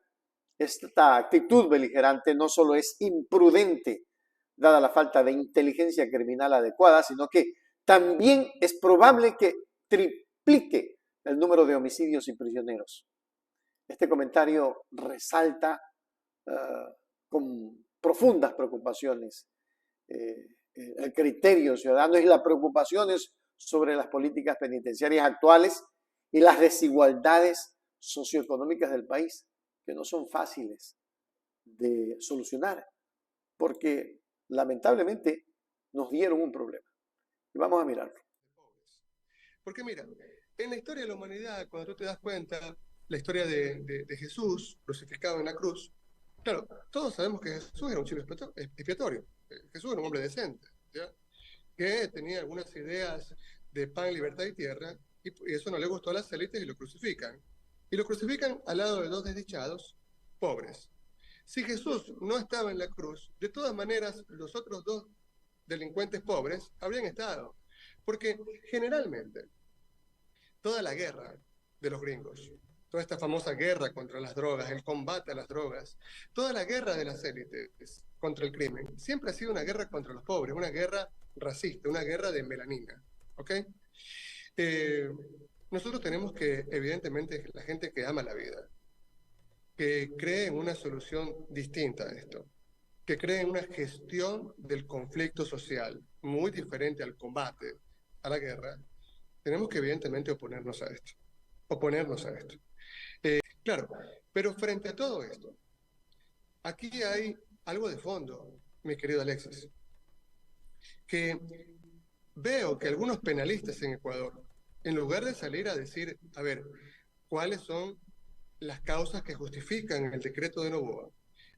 esta actitud beligerante no solo es imprudente, dada la falta de inteligencia criminal adecuada, sino que también es probable que triplique el número de homicidios y prisioneros. Este comentario resalta con profundas preocupaciones el criterio ciudadano y las preocupaciones sobre las políticas penitenciarias actuales y las desigualdades socioeconómicas del país, que no son fáciles de solucionar, porque lamentablemente nos dieron un problema. Y vamos a mirarlo. Porque mira, en la historia de la humanidad, cuando tú te das cuenta, la historia de Jesús crucificado en la cruz, claro, todos sabemos que Jesús era un chivo expiatorio. Jesús era un hombre decente, ¿ya? Que tenía algunas ideas de pan, libertad y tierra, y eso no le gustó a las élites y lo crucifican. Y lo crucifican al lado de dos desdichados pobres. Si Jesús no estaba en la cruz, de todas maneras los otros dos delincuentes pobres habrían estado. Porque generalmente toda la guerra de los gringos, toda esta famosa guerra contra las drogas, el combate a las drogas, toda la guerra de las élites contra el crimen, siempre ha sido una guerra contra los pobres, una guerra racista, una guerra de melanina, ¿ok? Nosotros tenemos que, evidentemente, la gente que ama la vida, que cree en una solución distinta a esto, que cree en una gestión del conflicto social muy diferente al combate, a la guerra, tenemos que evidentemente oponernos a esto. Claro, pero frente a todo esto, aquí hay algo de fondo, mi querido Alexis, que veo que algunos penalistas en Ecuador, en lugar de salir a decir, a ver, cuáles son las causas que justifican el decreto de Noboa,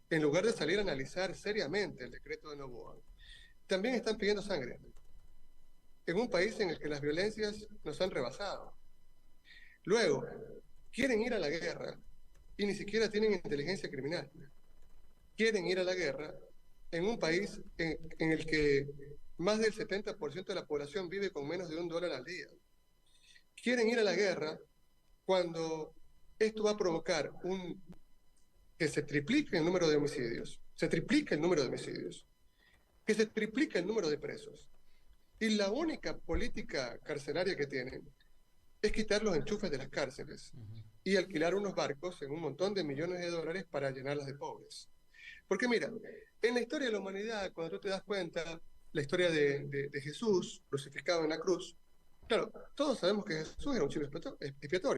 en lugar de salir a analizar seriamente el decreto de Noboa, también están pidiendo sangre, en un país en el que las violencias nos han rebasado. Luego, quieren ir a la guerra y ni siquiera tienen inteligencia criminal. Quieren ir a la guerra en un país en el que más del 70% de la población vive con menos de $1 al día. Quieren ir a la guerra cuando esto va a provocar que se triplique el número de homicidios, que se triplique el número de presos. Y la única política carcelaria que tienen es quitar los enchufes de las cárceles y alquilar unos barcos en un montón de millones de dólares para llenarlas de pobres. Porque mira, en la historia de la humanidad, cuando tú te das cuenta, la historia de Jesús crucificado en la cruz, claro, todos sabemos que Jesús era un chivo expiatorio.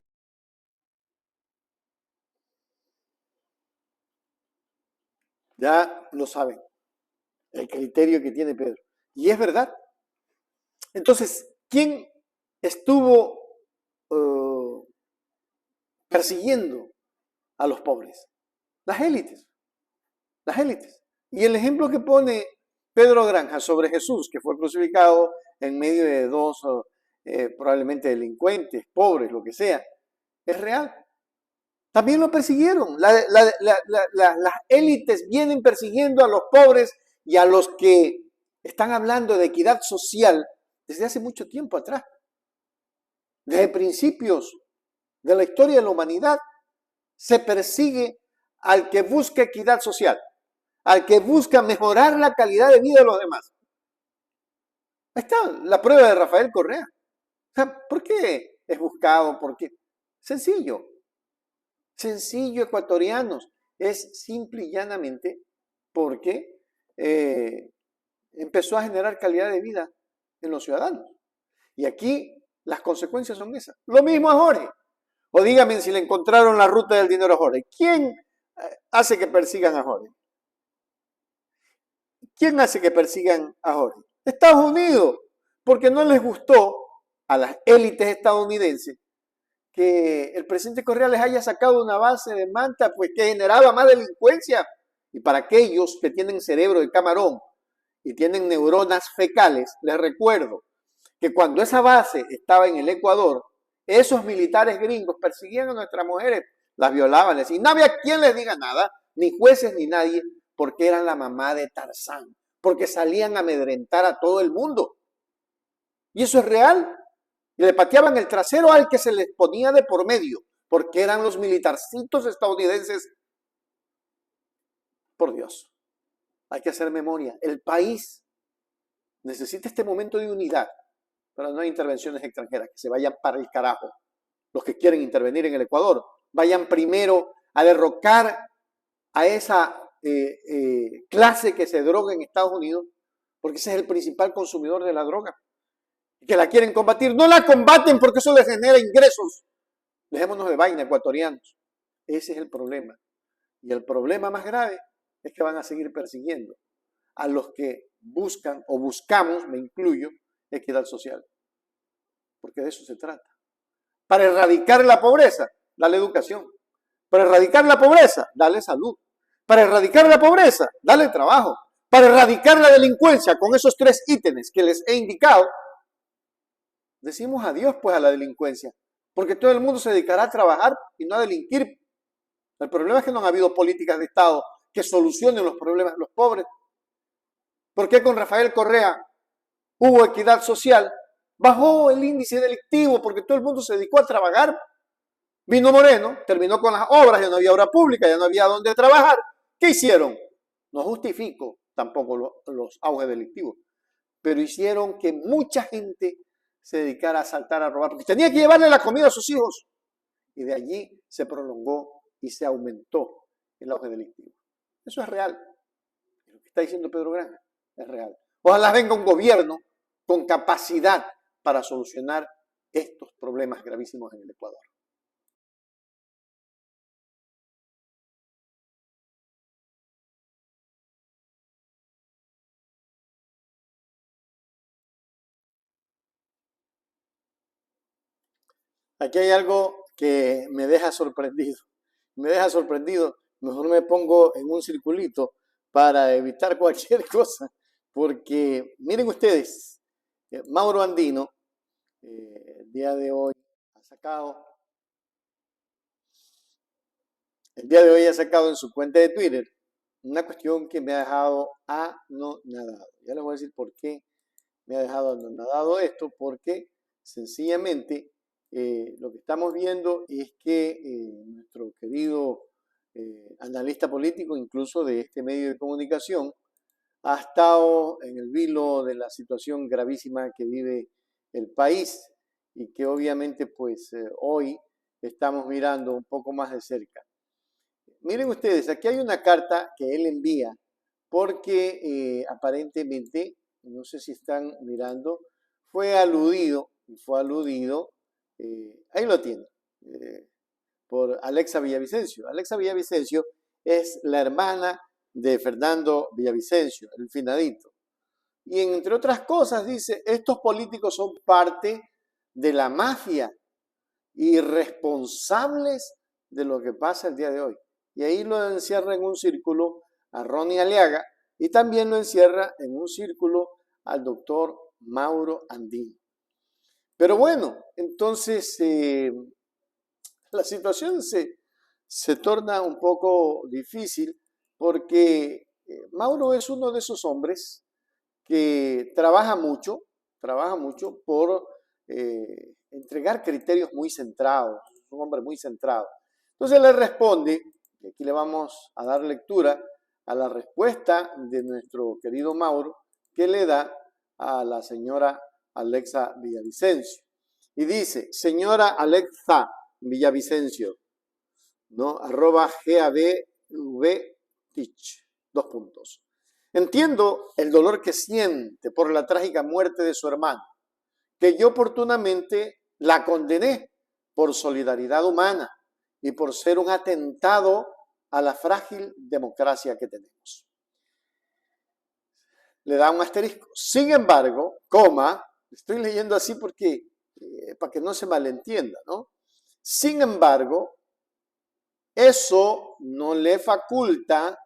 Ya lo saben, el criterio que tiene Pedro. Y es verdad. Entonces, ¿quién estuvo persiguiendo a los pobres? Las élites. Las élites. Y el ejemplo que pone Pedro Granja sobre Jesús, que fue crucificado en medio de dos probablemente delincuentes, pobres, lo que sea, es real. También lo persiguieron. Las élites vienen persiguiendo a los pobres y a los que están hablando de equidad social desde hace mucho tiempo atrás. Desde principios de la historia de la humanidad se persigue al que busca equidad social, al que busca mejorar la calidad de vida de los demás. Ahí está la prueba de Rafael Correa. O sea, ¿por qué es buscado? ¿Por qué? Sencillo, ecuatorianos. Es simple y llanamente porque empezó a generar calidad de vida en los ciudadanos. Y aquí las consecuencias son esas. Lo mismo a Jorge. O dígame si le encontraron la ruta del dinero a Jorge. ¿Quién hace que persigan a Jorge? ¿Quién hace que persigan a Jorge? Estados Unidos, porque no les gustó a las élites estadounidenses que el presidente Correa les haya sacado una base de Manta, pues que generaba más delincuencia. Y para aquellos que tienen cerebro de camarón y tienen neuronas fecales, les recuerdo que cuando esa base estaba en el Ecuador, esos militares gringos perseguían a nuestras mujeres, las violaban, y no había quien les diga nada, ni jueces ni nadie, porque eran la mamá de Tarzán, porque salían a amedrentar a todo el mundo. Y eso es real. Y le pateaban el trasero al que se les ponía de por medio, porque eran los militarcitos estadounidenses. Por Dios, hay que hacer memoria. El país necesita este momento de unidad, pero no hay intervenciones extranjeras, que se vayan para el carajo. Los que quieren intervenir en el Ecuador, vayan primero a derrocar a esa clase que se droga en Estados Unidos, porque ese es el principal consumidor de la droga. Que la quieren combatir, no la combaten porque eso les genera ingresos Dejémonos de vaina, ecuatorianos. Ese es el problema. Y el problema más grave es que van a seguir persiguiendo a los que buscan o buscamos, me incluyo, equidad social. Porque de eso se trata. Para erradicar la pobreza, dale educación. Para erradicar la pobreza, dale salud. Para erradicar la pobreza, dale trabajo. Para erradicar la delincuencia, con esos 3 ítems que les he indicado, decimos adiós pues a la delincuencia. Porque todo el mundo se dedicará a trabajar y no a delinquir. El problema es que no han habido políticas de Estado que solucionen los problemas de los pobres. ¿Por qué con Rafael Correa hubo equidad social? Bajó el índice delictivo porque todo el mundo se dedicó a trabajar. Vino Moreno, terminó con las obras, ya no había obra pública, ya no había dónde trabajar. ¿Qué hicieron? No justifico tampoco los auges delictivos, pero hicieron que mucha gente se dedicara a asaltar, a robar, porque tenía que llevarle la comida a sus hijos. Y de allí se prolongó y se aumentó el auge delictivo. Eso es real. Lo que está diciendo Pedro Granja es real. Ojalá venga un gobierno con capacidad para solucionar estos problemas gravísimos en el Ecuador. Aquí hay algo que me deja sorprendido. Me deja sorprendido. Mejor me pongo en un circulito para evitar cualquier cosa. Porque miren ustedes, Mauro Andino, el día de hoy ha sacado en su cuenta de Twitter una cuestión que me ha dejado anonadado. Ya les voy a decir por qué me ha dejado anonadado esto, porque sencillamente lo que estamos viendo es que nuestro querido analista político, incluso de este medio de comunicación, ha estado en el vilo de la situación gravísima que vive el país y que obviamente pues hoy estamos mirando un poco más de cerca. Miren ustedes, aquí hay una carta que él envía porque aparentemente, no sé si están mirando, fue aludido, ahí lo tienen, por Alexa Villavicencio. Alexa Villavicencio es la hermana de Fernando Villavicencio, el finadito. Y entre otras cosas dice, estos políticos son parte de la mafia y responsables de lo que pasa el día de hoy. Y ahí lo encierra en un círculo a Ronnie Aliaga y también lo encierra en un círculo al doctor Mauro Andino. Pero bueno, entonces la situación se torna un poco difícil porque Mauro es uno de esos hombres que trabaja mucho por entregar criterios muy centrados, es un hombre muy centrado. Entonces le responde, y aquí le vamos a dar lectura a la respuesta de nuestro querido Mauro, que le da a la señora Alexa Villavicencio. Y dice, señora Alexa Villavicencio, ¿no? @GABV_Teach, 2 puntos. Entiendo el dolor que siente por la trágica muerte de su hermano, que yo oportunamente la condené por solidaridad humana y por ser un atentado a la frágil democracia que tenemos. Le da un asterisco. Sin embargo, estoy leyendo así porque para que no se malentienda, ¿no? Sin embargo, eso no le faculta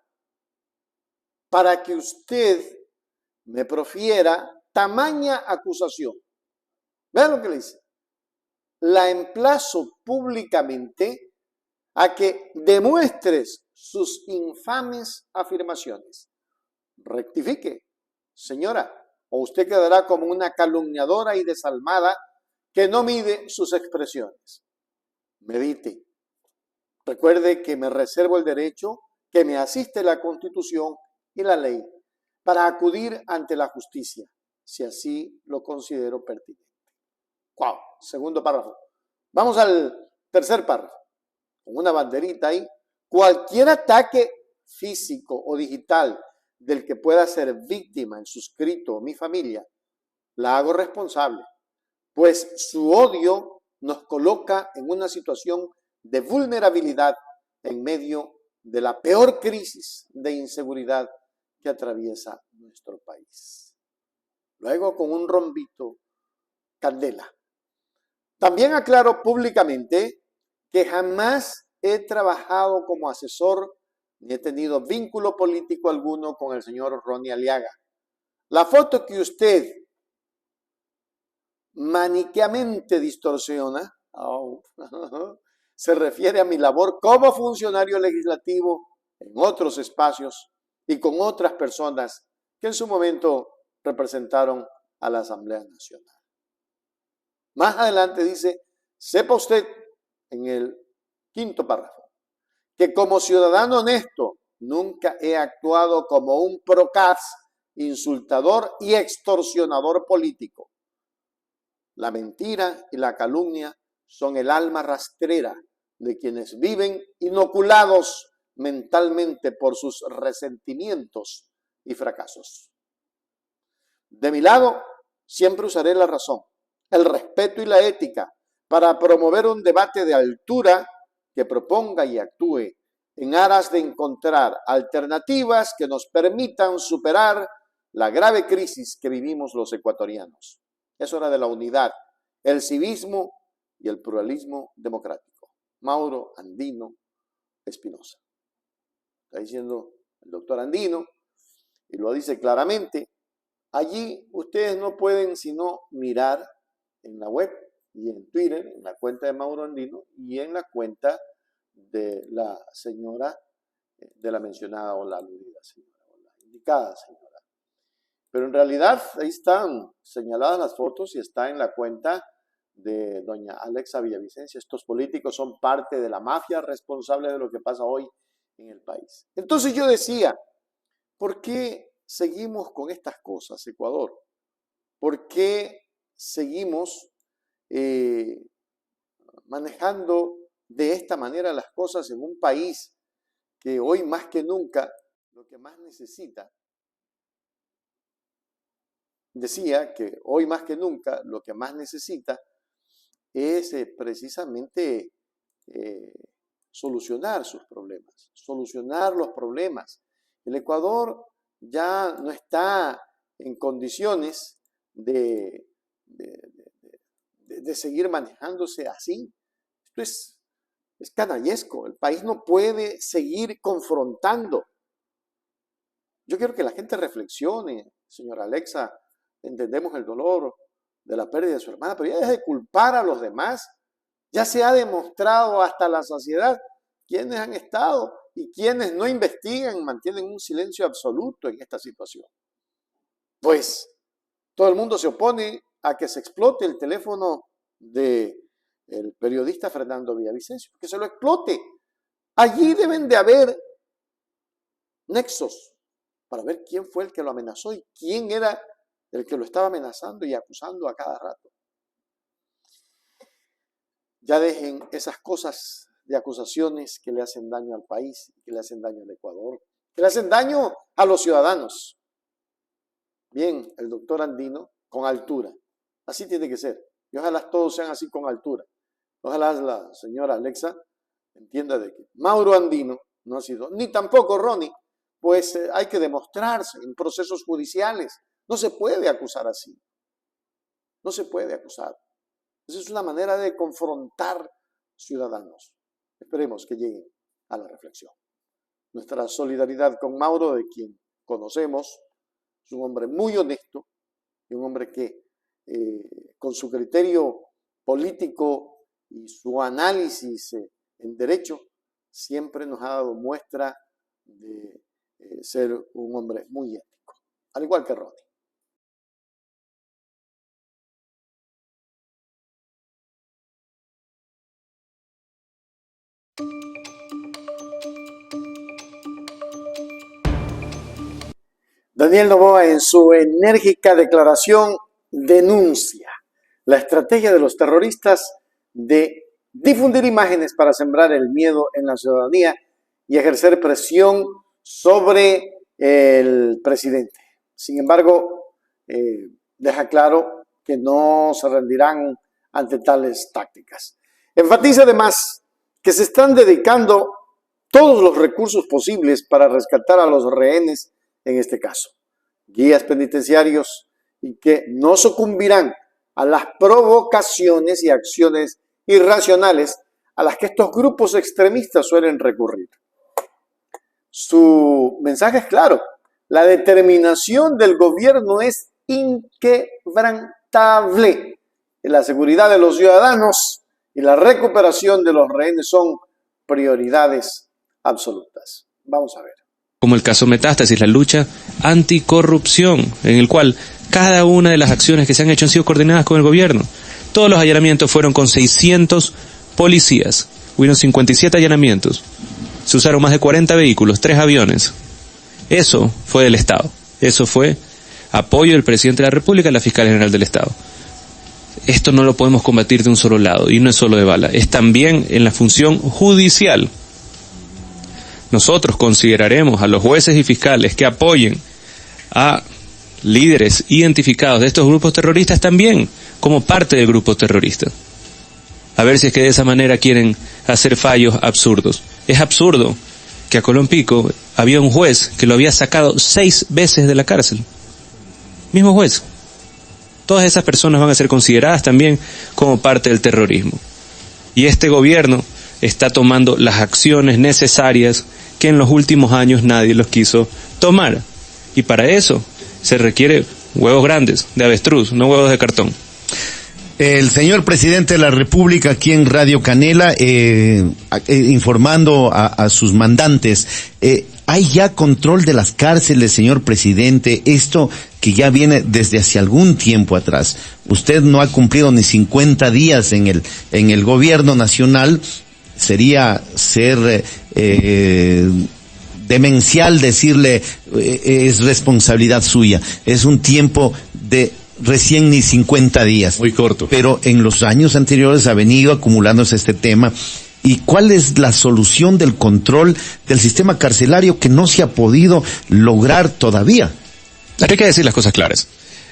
para que usted me profiera tamaña acusación. Vean lo que le dice. La emplazo públicamente a que demuestres sus infames afirmaciones. Rectifique, señora, o usted quedará como una calumniadora y desalmada que no mide sus expresiones. Medite. Recuerde que me reservo el derecho que me asiste la Constitución y la ley para acudir ante la justicia, si así lo considero pertinente. ¡Wow! Segundo párrafo. Vamos al tercer párrafo. Con una banderita ahí. Cualquier ataque físico o digital del que pueda ser víctima el suscrito o mi familia, la hago responsable, pues su odio nos coloca en una situación de vulnerabilidad en medio de la peor crisis de inseguridad que atraviesa nuestro país. Luego, con un rombito, candela. También aclaro públicamente que jamás he trabajado como asesor ni he tenido vínculo político alguno con el señor Ronnie Aliaga. La foto que usted maniqueamente distorsiona se refiere a mi labor como funcionario legislativo en otros espacios y con otras personas que en su momento representaron a la Asamblea Nacional. Más adelante dice, sepa usted en el quinto párrafo, que como ciudadano honesto nunca he actuado como un procaz, insultador y extorsionador político. La mentira y la calumnia son el alma rastrera de quienes viven inoculados mentalmente por sus resentimientos y fracasos. De mi lado, siempre usaré la razón, el respeto y la ética para promover un debate de altura que proponga y actúe en aras de encontrar alternativas que nos permitan superar la grave crisis que vivimos los ecuatorianos. Es hora de la unidad, el civismo y el pluralismo democrático. Mauro Andino Espinosa. Está diciendo el doctor Andino, y lo dice claramente. Allí ustedes no pueden sino mirar en la web y en Twitter, en la cuenta de Mauro Andino y en la cuenta de la señora, de la mencionada o la aludida señora, o la indicada señora. Pero en realidad ahí están señaladas las fotos y está en la cuenta de doña Alexa Villavicencia. Estos políticos son parte de la mafia responsable de lo que pasa hoy en el país. Entonces yo decía, ¿por qué seguimos con estas cosas, Ecuador? ¿Por qué seguimos manejando de esta manera las cosas en un país que hoy más que nunca lo que más necesita? Decía que hoy más que nunca lo que más necesita es precisamente solucionar sus problemas, solucionar los problemas. El Ecuador ya no está en condiciones de seguir manejándose así. Esto es canallesco. El país no puede seguir confrontando. Yo quiero que la gente reflexione, señora Alexa. Entendemos el dolor de la pérdida de su hermana, pero ya deje de culpar a los demás. Ya se ha demostrado hasta la saciedad quiénes han estado y quienes no investigan, mantienen un silencio absoluto en esta situación. Pues todo el mundo se opone a que se explote el teléfono del periodista Fernando Villavicencio, que se lo explote. Allí deben de haber nexos para ver quién fue el que lo amenazó y quién era el que lo estaba amenazando y acusando a cada rato. Ya dejen esas cosas de acusaciones que le hacen daño al país, que le hacen daño al Ecuador, que le hacen daño a los ciudadanos. Bien, el doctor Andino, con altura. Así tiene que ser. Y ojalá todos sean así con altura. Ojalá la señora Alexa entienda de que Mauro Andino no ha sido, ni tampoco Ronnie, pues hay que demostrarse en procesos judiciales. No se puede acusar así. No se puede acusar. Esa es una manera de confrontar ciudadanos. Esperemos que lleguen a la reflexión. Nuestra solidaridad con Mauro, de quien conocemos, es un hombre muy honesto y un hombre que con su criterio político y su análisis en derecho siempre nos ha dado muestra de ser un hombre muy ético, al igual que Ronnie. Daniel Noboa, en su enérgica declaración, denuncia la estrategia de los terroristas de difundir imágenes para sembrar el miedo en la ciudadanía y ejercer presión sobre el presidente. Sin embargo, deja claro que no se rendirán ante tales tácticas. Enfatiza además que se están dedicando todos los recursos posibles para rescatar a los rehenes en este caso, guías penitenciarios, y que no sucumbirán a las provocaciones y acciones irracionales a las que estos grupos extremistas suelen recurrir. Su mensaje es claro: la determinación del gobierno es inquebrantable. La seguridad de los ciudadanos y la recuperación de los rehenes son prioridades absolutas. Vamos a ver. Como el caso Metástasis, la lucha anticorrupción, en el cual cada una de las acciones que se han hecho han sido coordinadas con el gobierno. Todos los allanamientos fueron con 600 policías. Hubieron 57 allanamientos. Se usaron más de 40 vehículos, 3 aviones. Eso fue del Estado. Eso fue apoyo del presidente de la República y la fiscal general del Estado. Esto no lo podemos combatir de un solo lado, y no es solo de bala, es también en la función judicial. Nosotros consideraremos a los jueces y fiscales que apoyen a líderes identificados de estos grupos terroristas también como parte del grupo terrorista. A ver si es que de esa manera quieren hacer fallos absurdos. Es absurdo que a Colón Pico había un juez que lo había sacado 6 veces de la cárcel. Mismo juez. Todas esas personas van a ser consideradas también como parte del terrorismo. Y este gobierno está tomando las acciones necesarias que en los últimos años nadie los quiso tomar. Y para eso se requiere huevos grandes, de avestruz, no huevos de cartón. El señor presidente de la República aquí en Radio Canela, informando a sus mandantes, ¿hay ya control de las cárceles, señor presidente? Esto que ya viene desde hace algún tiempo atrás. Usted no ha cumplido ni 50 días en el gobierno nacional. Sería ser demencial decirle es responsabilidad suya. Es un tiempo de recién ni 50 días. Muy corto. Pero en los años anteriores ha venido acumulándose este tema. ¿Y cuál es la solución del control del sistema carcelario que no se ha podido lograr todavía? Hay que decir las cosas claras.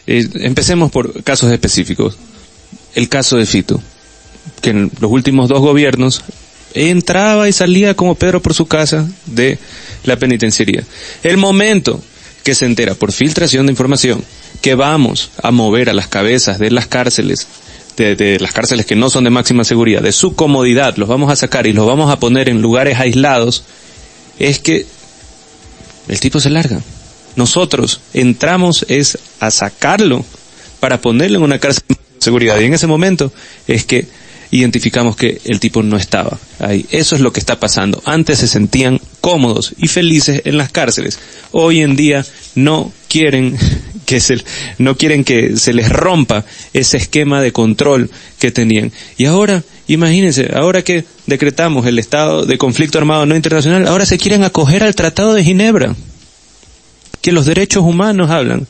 Empecemos por casos específicos. El caso de Fito, que en los últimos 2 gobiernos entraba y salía como Pedro por su casa de la penitenciaría. El momento que se entera por filtración de información que vamos a mover a las cabezas de las cárceles, de las cárceles que no son de máxima seguridad, de su comodidad, los vamos a sacar y los vamos a poner en lugares aislados, es que el tipo se larga. Nosotros entramos es a sacarlo para ponerlo en una cárcel de seguridad, y en ese momento es que identificamos que el tipo no estaba ahí. Eso es lo que está pasando. Antes se sentían cómodos y felices en las cárceles. Hoy en día no quieren que se les rompa ese esquema de control que tenían. Y ahora, imagínense, ahora que decretamos el estado de conflicto armado no internacional, ahora se quieren acoger al Tratado de Ginebra, que los derechos humanos hablan.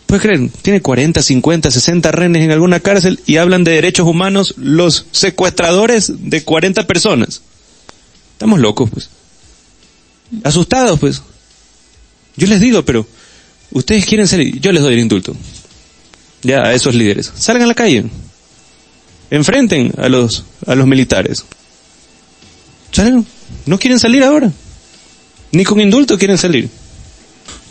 ¿Puedes creer? Tiene 40, 50, 60 rehenes en alguna cárcel y hablan de derechos humanos los secuestradores de 40 personas. Estamos locos, pues. Asustados, pues. Yo les digo, pero ustedes quieren salir, yo les doy el indulto. Ya, a esos líderes. Salgan a la calle. Enfrenten a los militares. Salgan. No quieren salir ahora. Ni con indulto quieren salir.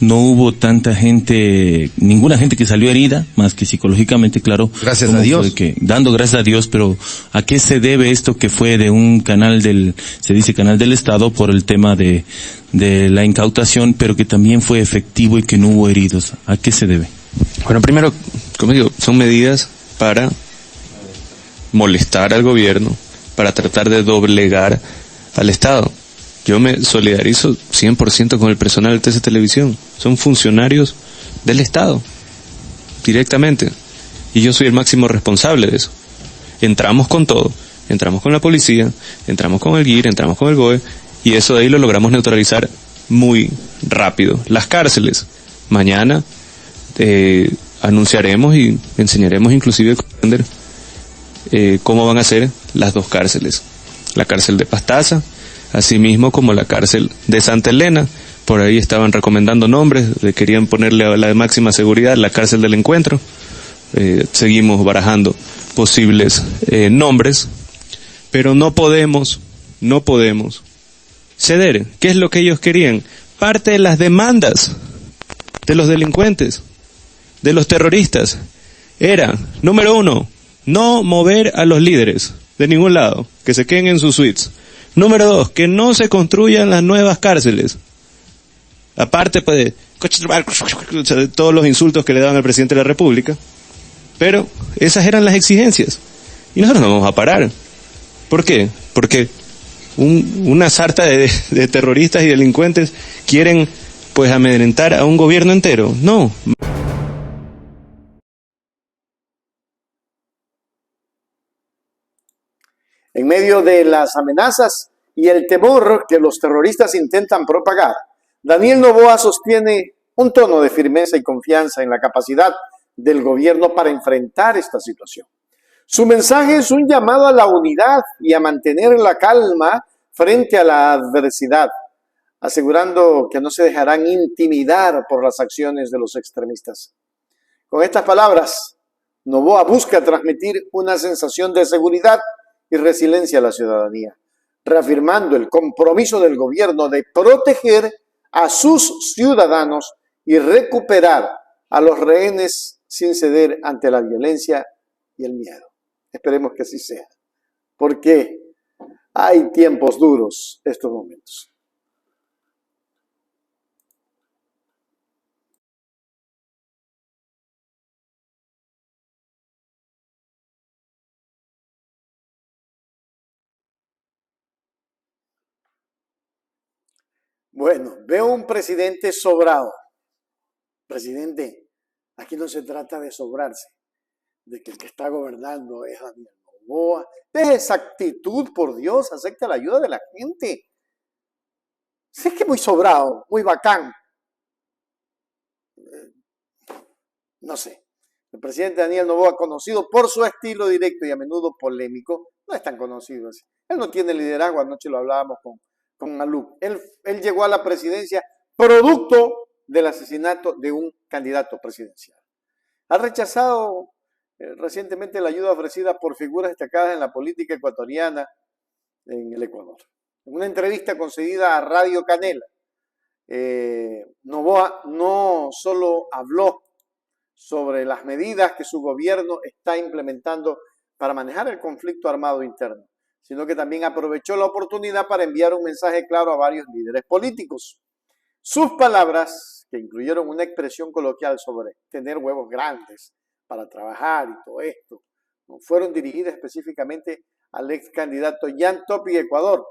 No hubo tanta gente, ninguna gente que salió herida, más que psicológicamente, claro. Gracias a Dios. Dando gracias a Dios, pero ¿a qué se debe esto que fue de un canal se dice canal del Estado por el tema de la incautación, pero que también fue efectivo y que no hubo heridos? ¿A qué se debe? Bueno, primero, como digo, son medidas para molestar al gobierno, para tratar de doblegar al Estado. Yo me solidarizo 100% con el personal de TC Televisión. Son funcionarios del Estado, directamente. Y yo soy el máximo responsable de eso. Entramos con todo. Entramos con la policía, entramos con el GIR, entramos con el GOE, y eso de ahí lo logramos neutralizar muy rápido. Las cárceles, mañana anunciaremos y enseñaremos inclusive a comprender cómo van a ser las 2 cárceles. La cárcel de Pastaza, asimismo como la cárcel de Santa Elena. Por ahí estaban recomendando nombres, querían ponerle a la de máxima seguridad la cárcel del Encuentro. Seguimos barajando posibles nombres, pero no podemos ceder. ¿Qué es lo que ellos querían? Parte de las demandas de los delincuentes, de los terroristas, era, número 1, no mover a los líderes de ningún lado, que se queden en sus suites. Número 2, que no se construyan las nuevas cárceles. Aparte, pues, de todos los insultos que le daban al presidente de la República. Pero esas eran las exigencias. Y nosotros no vamos a parar. ¿Por qué? Porque una sarta de terroristas y delincuentes quieren, pues, amedrentar a un gobierno entero. No. En medio de las amenazas y el temor que los terroristas intentan propagar, Daniel Noboa sostiene un tono de firmeza y confianza en la capacidad del gobierno para enfrentar esta situación. Su mensaje es un llamado a la unidad y a mantener la calma frente a la adversidad, asegurando que no se dejarán intimidar por las acciones de los extremistas. Con estas palabras, Noboa busca transmitir una sensación de seguridad y resiliencia a la ciudadanía, reafirmando el compromiso del gobierno de proteger a sus ciudadanos y recuperar a los rehenes sin ceder ante la violencia y el miedo. Esperemos que así sea, porque hay tiempos duros estos momentos. Bueno, veo un presidente sobrado. Presidente, aquí no se trata de sobrarse, de que el que está gobernando es Daniel Noboa. Deje esa actitud, por Dios, acepta la ayuda de la gente. Sí, que muy sobrado, muy bacán. No sé. El presidente Daniel Noboa, conocido por su estilo directo y a menudo polémico, no es tan conocido así. Él no tiene liderazgo, anoche lo hablábamos con Maluk. Él llegó a la presidencia producto del asesinato de un candidato presidencial. Ha rechazado recientemente la ayuda ofrecida por figuras destacadas en la política ecuatoriana en el Ecuador. En una entrevista concedida a Radio Canela, Noboa no solo habló sobre las medidas que su gobierno está implementando para manejar el conflicto armado interno, sino que también aprovechó la oportunidad para enviar un mensaje claro a varios líderes políticos. Sus palabras, que incluyeron una expresión coloquial sobre tener huevos grandes para trabajar y todo esto, fueron dirigidas específicamente al ex candidato Jan Topi de Ecuador.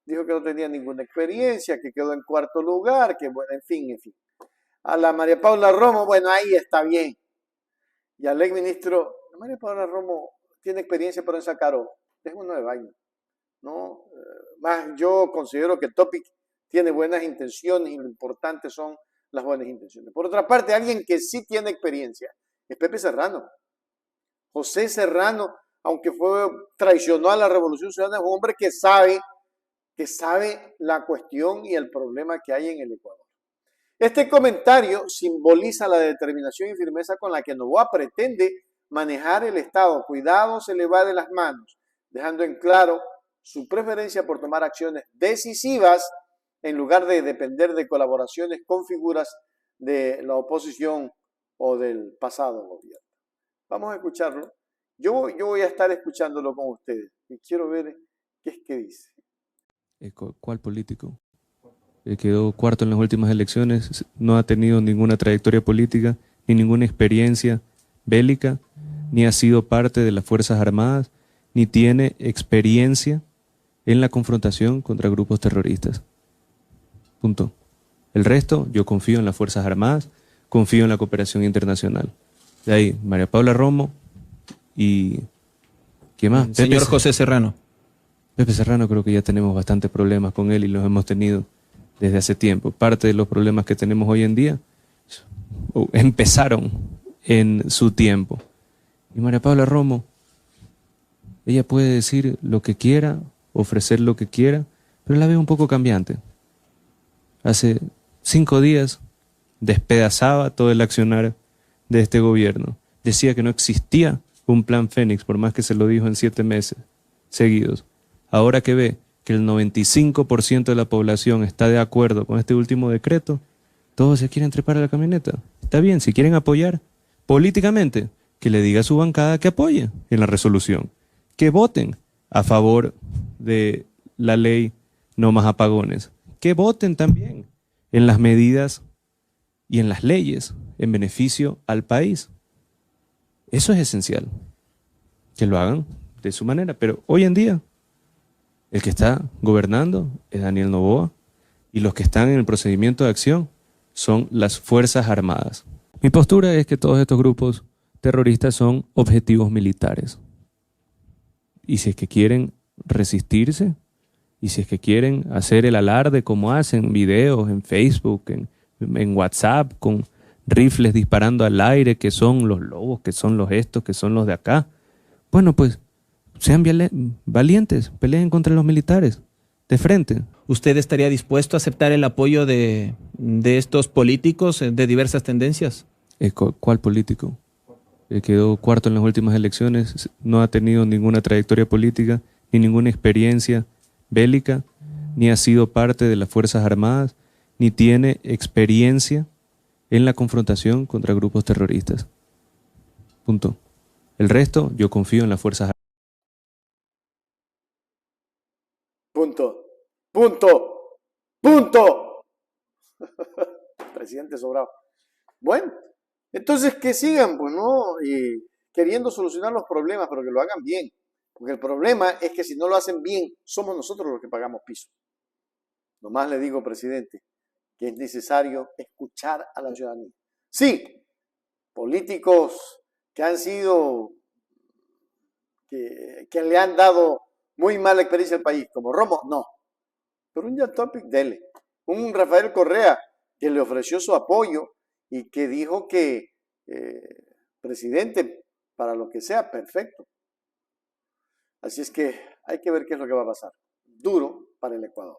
Dijo que no tenía ninguna experiencia, que quedó en cuarto lugar, que bueno, en fin. A la María Paula Romo, bueno, ahí está bien. Y al ex ministro, María Paula Romo tiene experiencia, pero en Sacaró, es uno de vaina. ¿No? Más yo considero que Topic tiene buenas intenciones y lo importante son las buenas intenciones. Por otra parte, alguien que sí tiene experiencia es Pepe Serrano. José Serrano, aunque traicionó a la Revolución Ciudadana, es un hombre que sabe la cuestión y el problema que hay en el Ecuador. Este comentario simboliza la determinación y firmeza con la que Noboa pretende manejar el Estado. Cuidado, se le va de las manos, dejando en claro su preferencia por tomar acciones decisivas en lugar de depender de colaboraciones con figuras de la oposición o del pasado gobierno. Vamos a escucharlo. Yo voy a estar escuchándolo con ustedes y quiero ver qué es que dice. ¿Cuál político? Quedó cuarto en las últimas elecciones, no ha tenido ninguna trayectoria política, ni ninguna experiencia bélica, ni ha sido parte de las Fuerzas Armadas, ni tiene experiencia en la confrontación contra grupos terroristas. Punto. El resto, yo confío en las Fuerzas Armadas, confío en la cooperación internacional. De ahí, María Paula Romo y... ¿Quién más? Señor José Serrano. Pepe Serrano, creo que ya tenemos bastantes problemas con él y los hemos tenido desde hace tiempo. Parte de los problemas que tenemos hoy en día empezaron en su tiempo. Y María Paula Romo, ella puede decir lo que quiera, ofrecer lo que quiera, pero la veo un poco cambiante. Hace 5 días despedazaba todo el accionar de este gobierno. Decía que no existía un plan Fénix, por más que se lo dijo en 7 meses seguidos. Ahora que ve que el 95% de la población está de acuerdo con este último decreto, todos se quieren trepar a la camioneta. Está bien, si quieren apoyar políticamente, que le diga a su bancada que apoye en la resolución, que voten a favor de la ley no más apagones, que voten también en las medidas y en las leyes en beneficio al país. Eso es esencial, que lo hagan de su manera, pero hoy en día el que está gobernando es Daniel Noboa y los que están en el procedimiento de acción son las Fuerzas Armadas. Mi postura es que todos estos grupos terroristas son objetivos militares. Y si es que quieren resistirse, y si es que quieren hacer el alarde como hacen videos en Facebook, en WhatsApp, con rifles disparando al aire, que son los lobos, que son los estos, que son los de acá, bueno, pues sean valientes, peleen contra los militares, de frente. ¿Usted estaría dispuesto a aceptar el apoyo de estos políticos de diversas tendencias? ¿Cuál político? Quedó cuarto en las últimas elecciones, no ha tenido ninguna trayectoria política, ni ninguna experiencia bélica, ni ha sido parte de las Fuerzas Armadas, ni tiene experiencia en la confrontación contra grupos terroristas. Punto. El resto, yo confío en las Fuerzas Armadas. Punto. Punto. Punto. Presidente sobrado. Bueno, entonces que sigan, pues, ¿no? Y queriendo solucionar los problemas, pero que lo hagan bien. Porque el problema es que si no lo hacen bien, somos nosotros los que pagamos piso. Nomás le digo, presidente, que es necesario escuchar a la ciudadanía. Sí, políticos que han sido, que le han dado muy mala experiencia al país, como Romo, no. Pero un Jan Topic, dele. Un Rafael Correa, que le ofreció su apoyo y que dijo que, presidente, para lo que sea, perfecto. Así es que hay que ver qué es lo que va a pasar. Duro para el Ecuador.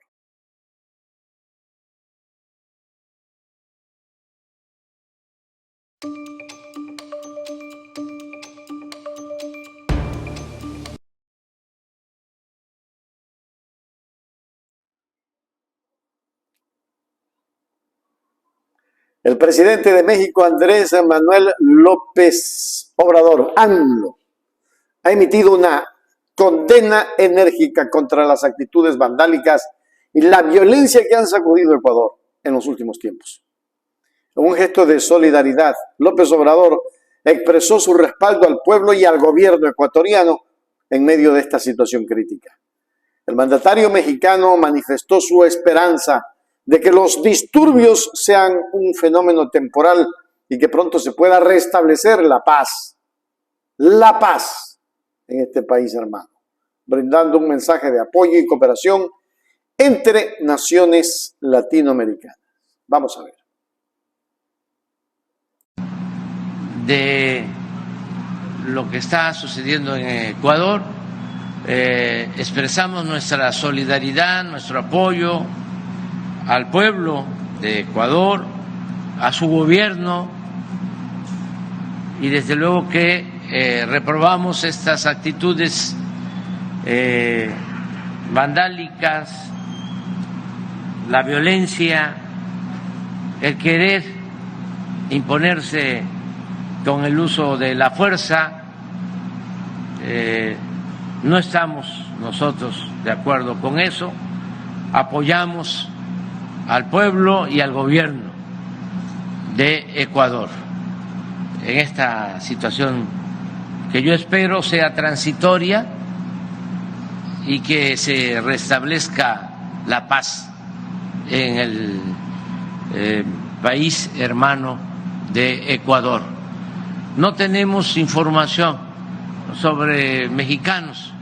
El presidente de México, Andrés Manuel López Obrador, AMLO, ha emitido una condena enérgica contra las actitudes vandálicas y la violencia que han sacudido Ecuador en los últimos tiempos. En un gesto de solidaridad, López Obrador expresó su respaldo al pueblo y al gobierno ecuatoriano en medio de esta situación crítica. El mandatario mexicano manifestó su esperanza de que los disturbios sean un fenómeno temporal y que pronto se pueda restablecer la paz en este país hermano, brindando un mensaje de apoyo y cooperación entre naciones latinoamericanas. Vamos a ver. De lo que está sucediendo en Ecuador, expresamos nuestra solidaridad, nuestro apoyo al pueblo de Ecuador, a su gobierno, y desde luego que reprobamos estas actitudes vandálicas, la violencia, el querer imponerse con el uso de la fuerza. No estamos nosotros de acuerdo con eso, apoyamos al pueblo y al gobierno de Ecuador en esta situación que yo espero sea transitoria y que se restablezca la paz en el país hermano de Ecuador. No tenemos información sobre mexicanos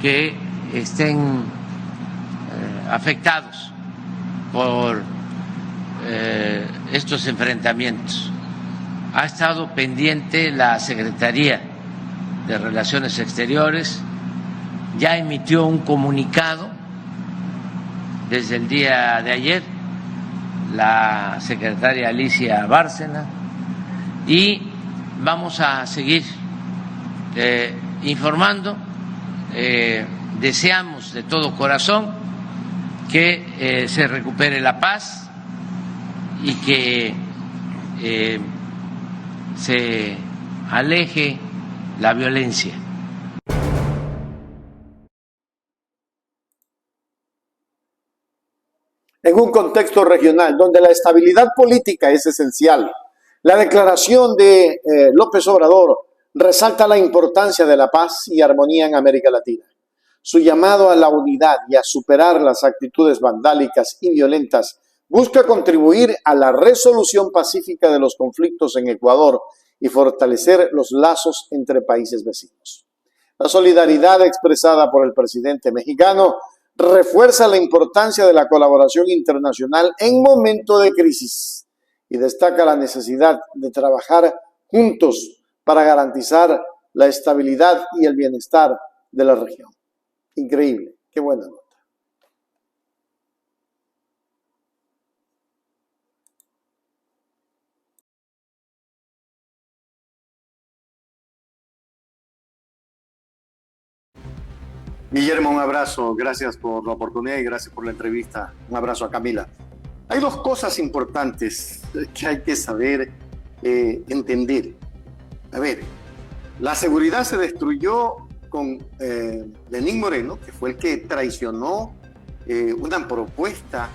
que estén afectados por estos enfrentamientos. Ha estado pendiente la Secretaría de Relaciones Exteriores, ya emitió un comunicado desde el día de ayer la secretaria Alicia Bárcena, y vamos a seguir informando. Deseamos de todo corazón que se recupere la paz y que se aleje la violencia. En un contexto regional donde la estabilidad política es esencial, la declaración de López Obrador resalta la importancia de la paz y armonía en América Latina. Su llamado a la unidad y a superar las actitudes vandálicas y violentas busca contribuir a la resolución pacífica de los conflictos en Ecuador y fortalecer los lazos entre países vecinos. La solidaridad expresada por el presidente mexicano refuerza la importancia de la colaboración internacional en momento de crisis y destaca la necesidad de trabajar juntos para garantizar la estabilidad y el bienestar de la región. Increíble, qué buena nota. Guillermo, un abrazo, gracias por la oportunidad y gracias por la entrevista. Un abrazo a Camila. Hay dos cosas importantes que hay que saber entender. A ver, la seguridad se destruyó con Lenín Moreno, que fue el que traicionó una propuesta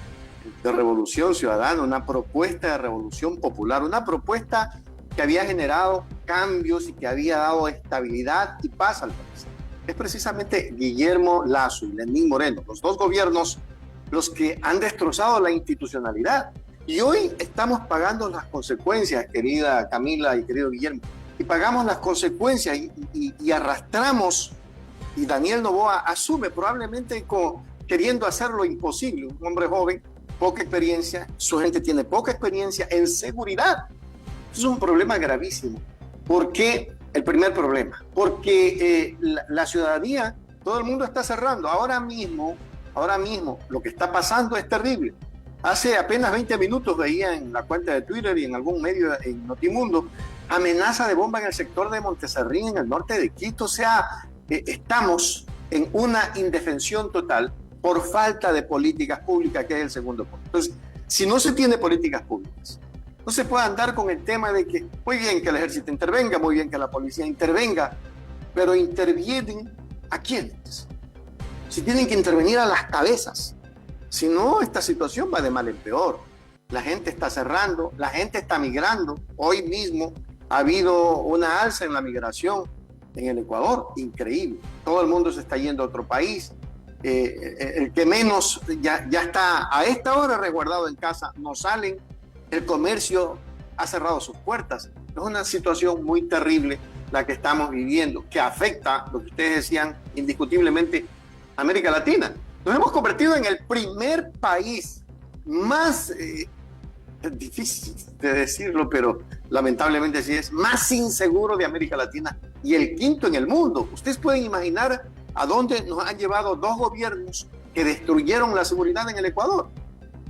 de revolución ciudadana, una propuesta de revolución popular, una propuesta que había generado cambios y que había dado estabilidad y paz al país. Es precisamente Guillermo Lasso y Lenín Moreno, los dos gobiernos, los que han destrozado la institucionalidad. Y hoy estamos pagando las consecuencias, querida Camila y querido Guillermo, y pagamos las consecuencias y arrastramos, y Daniel Noboa asume probablemente queriendo hacer lo imposible, un hombre joven, poca experiencia, su gente tiene poca experiencia en seguridad. Eso es un problema gravísimo. ¿Por qué? El primer problema, porque la ciudadanía, todo el mundo está cerrando. Ahora mismo, lo que está pasando es terrible. Hace apenas 20 minutos veía en la cuenta de Twitter y en algún medio en Notimundo amenaza de bomba en el sector de Monteserrín, en el norte de Quito. O sea, estamos en una indefensión total por falta de políticas públicas, que es el segundo punto. Entonces, si no se tiene políticas públicas, no se puede andar con el tema de que muy bien que el ejército intervenga, muy bien que la policía intervenga, pero ¿intervienen a quiénes? Si tienen que intervenir a las cabezas. Si no, esta situación va de mal en peor. La gente está cerrando, la gente está migrando. Hoy mismo ha habido una alza en la migración en el Ecuador, increíble. Todo el mundo se está yendo a otro país. El que menos ya está a esta hora resguardado en casa, no salen. El comercio ha cerrado sus puertas. Es una situación muy terrible la que estamos viviendo, que afecta, lo que ustedes decían, indiscutiblemente, a América Latina. Nos hemos convertido en el primer país más, difícil de decirlo, pero lamentablemente sí es, más inseguro de América Latina y el quinto en el mundo. Ustedes pueden imaginar a dónde nos han llevado dos gobiernos que destruyeron la seguridad en el Ecuador.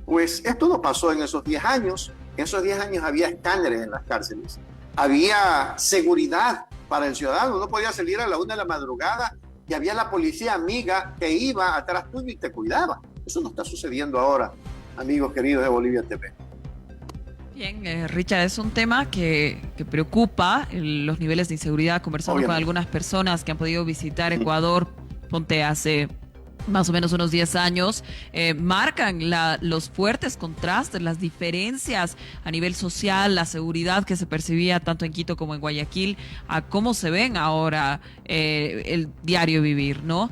Pues esto no pasó en esos 10 años. En esos 10 años había escáneres en las cárceles. Había seguridad para el ciudadano. No podía salir a la 1 de la madrugada y había la policía amiga que iba atrás tuyo y te cuidaba. Eso no está sucediendo ahora, amigos queridos de Bolivia TV. Bien, Richard, es un tema que preocupa los niveles de inseguridad. Conversando con algunas personas que han podido visitar Ecuador, ponte hace más o menos unos 10 años, marcan los fuertes contrastes, las diferencias a nivel social, la seguridad que se percibía tanto en Quito como en Guayaquil, a cómo se ven ahora el diario vivir, ¿no?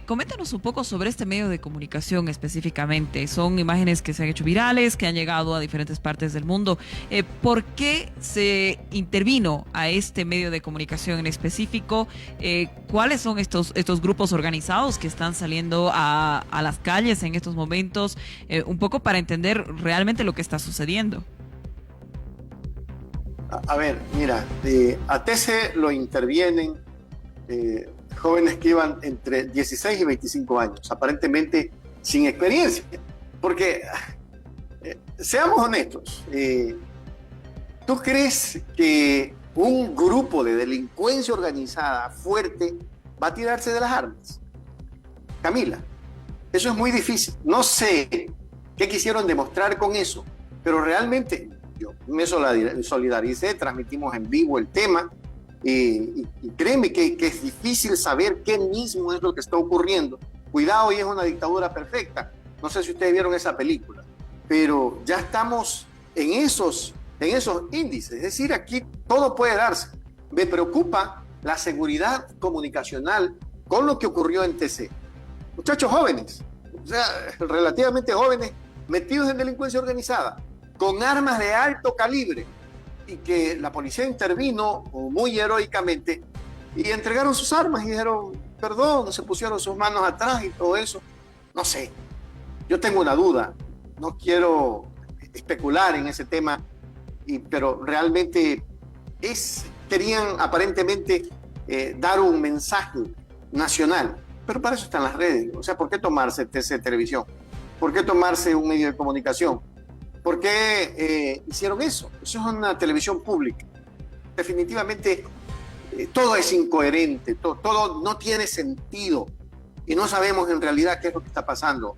Coméntanos un poco sobre este medio de comunicación específicamente. Son imágenes que se han hecho virales, que han llegado a diferentes partes del mundo. ¿Por qué se intervino a este medio de comunicación en específico? ¿Cuáles son estos grupos organizados que están saliendo a las calles en estos momentos, un poco para entender realmente lo que está sucediendo? A ver, mira, a TC lo intervienen jóvenes que iban entre 16 y 25 años, aparentemente sin experiencia, porque seamos honestos, ¿tú crees que un grupo de delincuencia organizada fuerte va a tirarse de las armas? Camila, eso es muy difícil. No sé qué quisieron demostrar con eso, pero realmente yo me solidaricé, transmitimos en vivo el tema y créeme que es difícil saber qué mismo es lo que está ocurriendo. Cuidado, y es una dictadura perfecta. No sé si ustedes vieron esa película, pero ya estamos en esos índices. Es decir, aquí todo puede darse. Me preocupa la seguridad comunicacional con lo que ocurrió en TC. Muchachos jóvenes, o sea, relativamente jóvenes, metidos en delincuencia organizada, con armas de alto calibre, y que la policía intervino muy heroicamente y entregaron sus armas y dijeron perdón, se pusieron sus manos atrás y todo eso. No sé, yo tengo una duda, no quiero especular en ese tema, pero realmente querían aparentemente dar un mensaje nacional, pero para eso están las redes. O sea, ¿por qué tomarse TC Televisión? ¿Por qué tomarse un medio de comunicación? ¿Por qué hicieron eso? Eso es una televisión pública. Definitivamente todo es incoherente, todo no tiene sentido y no sabemos en realidad qué es lo que está pasando,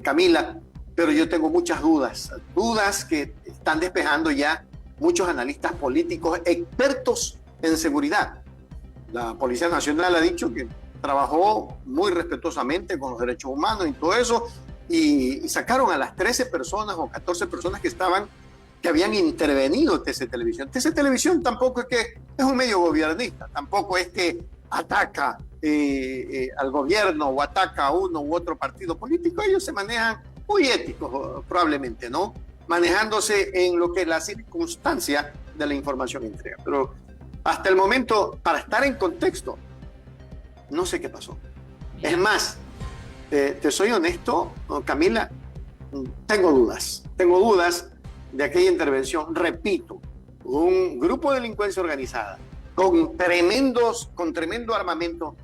Camila, pero yo tengo muchas dudas que están despejando ya muchos analistas políticos expertos en seguridad. La Policía Nacional ha dicho que trabajó muy respetuosamente con los derechos humanos y todo eso, y sacaron a las 13 personas o 14 personas que habían intervenido TC Televisión. TC Televisión tampoco es que es un medio gobernista, tampoco es que ataca al gobierno o ataca a uno u otro partido político. Ellos se manejan muy éticos, probablemente, ¿no? Manejándose en lo que es la circunstancia de la información entrega. Pero hasta el momento, para estar en contexto, no sé qué pasó. Es más, te soy honesto, Camila, tengo dudas de aquella intervención. Repito, un grupo de delincuencia organizada con tremendo armamento.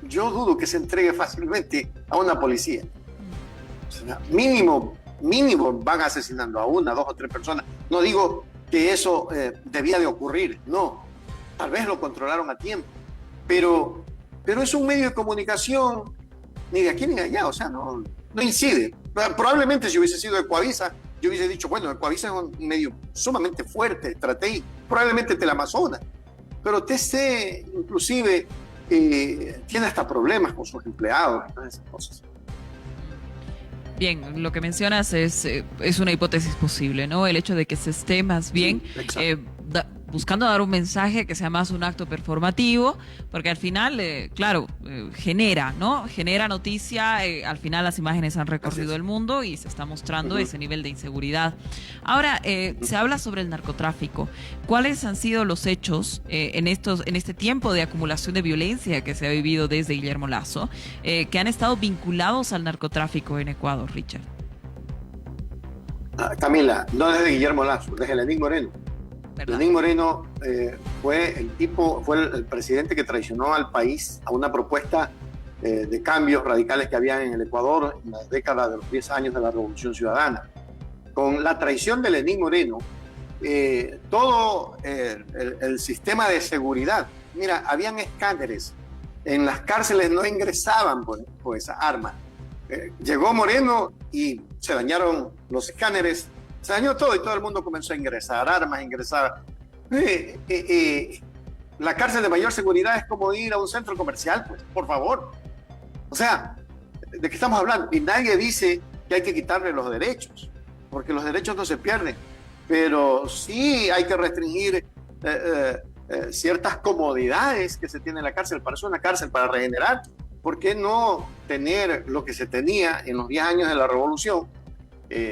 Yo dudo que se entregue fácilmente a una policía. O sea, mínimo van asesinando a 1, 2 o 3 personas. No digo que eso debía de ocurrir, no. Tal vez lo controlaron a tiempo, pero es un medio de comunicación ni de aquí ni de allá, o sea, no incide. Probablemente si hubiese sido Ecuavisa, yo hubiese dicho, bueno, Ecuavisa es un medio sumamente fuerte, estratégico, probablemente Teleamazonas, pero TC inclusive tiene hasta problemas con sus empleados y todas esas cosas. Bien, lo que mencionas es una hipótesis posible, ¿no? El hecho de que se esté más bien buscando dar un mensaje que sea más un acto performativo, porque al final, genera noticia, al final las imágenes han recorrido el mundo y se está mostrando ese nivel de inseguridad. Ahora, se habla sobre el narcotráfico. ¿Cuáles han sido los hechos en este tiempo de acumulación de violencia que se ha vivido desde Guillermo Lasso, que han estado vinculados al narcotráfico en Ecuador, Richard? Camila, no desde Guillermo Lasso, desde Lenín Moreno. Lenín Moreno fue el presidente que traicionó al país a una propuesta de cambios radicales que había en el Ecuador en la década de los 10 años de la Revolución Ciudadana. Con la traición de Lenín Moreno, todo el sistema de seguridad, mira, habían escáneres, en las cárceles no ingresaban por esa arma. Llegó Moreno y se dañaron los escáneres, se dañó todo y todo el mundo comenzó a ingresar armas, la cárcel de mayor seguridad es como ir a un centro comercial, pues, por favor. O sea, ¿de qué estamos hablando? Y nadie dice que hay que quitarle los derechos, porque los derechos no se pierden, pero sí hay que restringir ciertas comodidades que se tiene en la cárcel. Para eso una cárcel, para regenerar. ¿Por qué no tener lo que se tenía en los 10 años de la Revolución?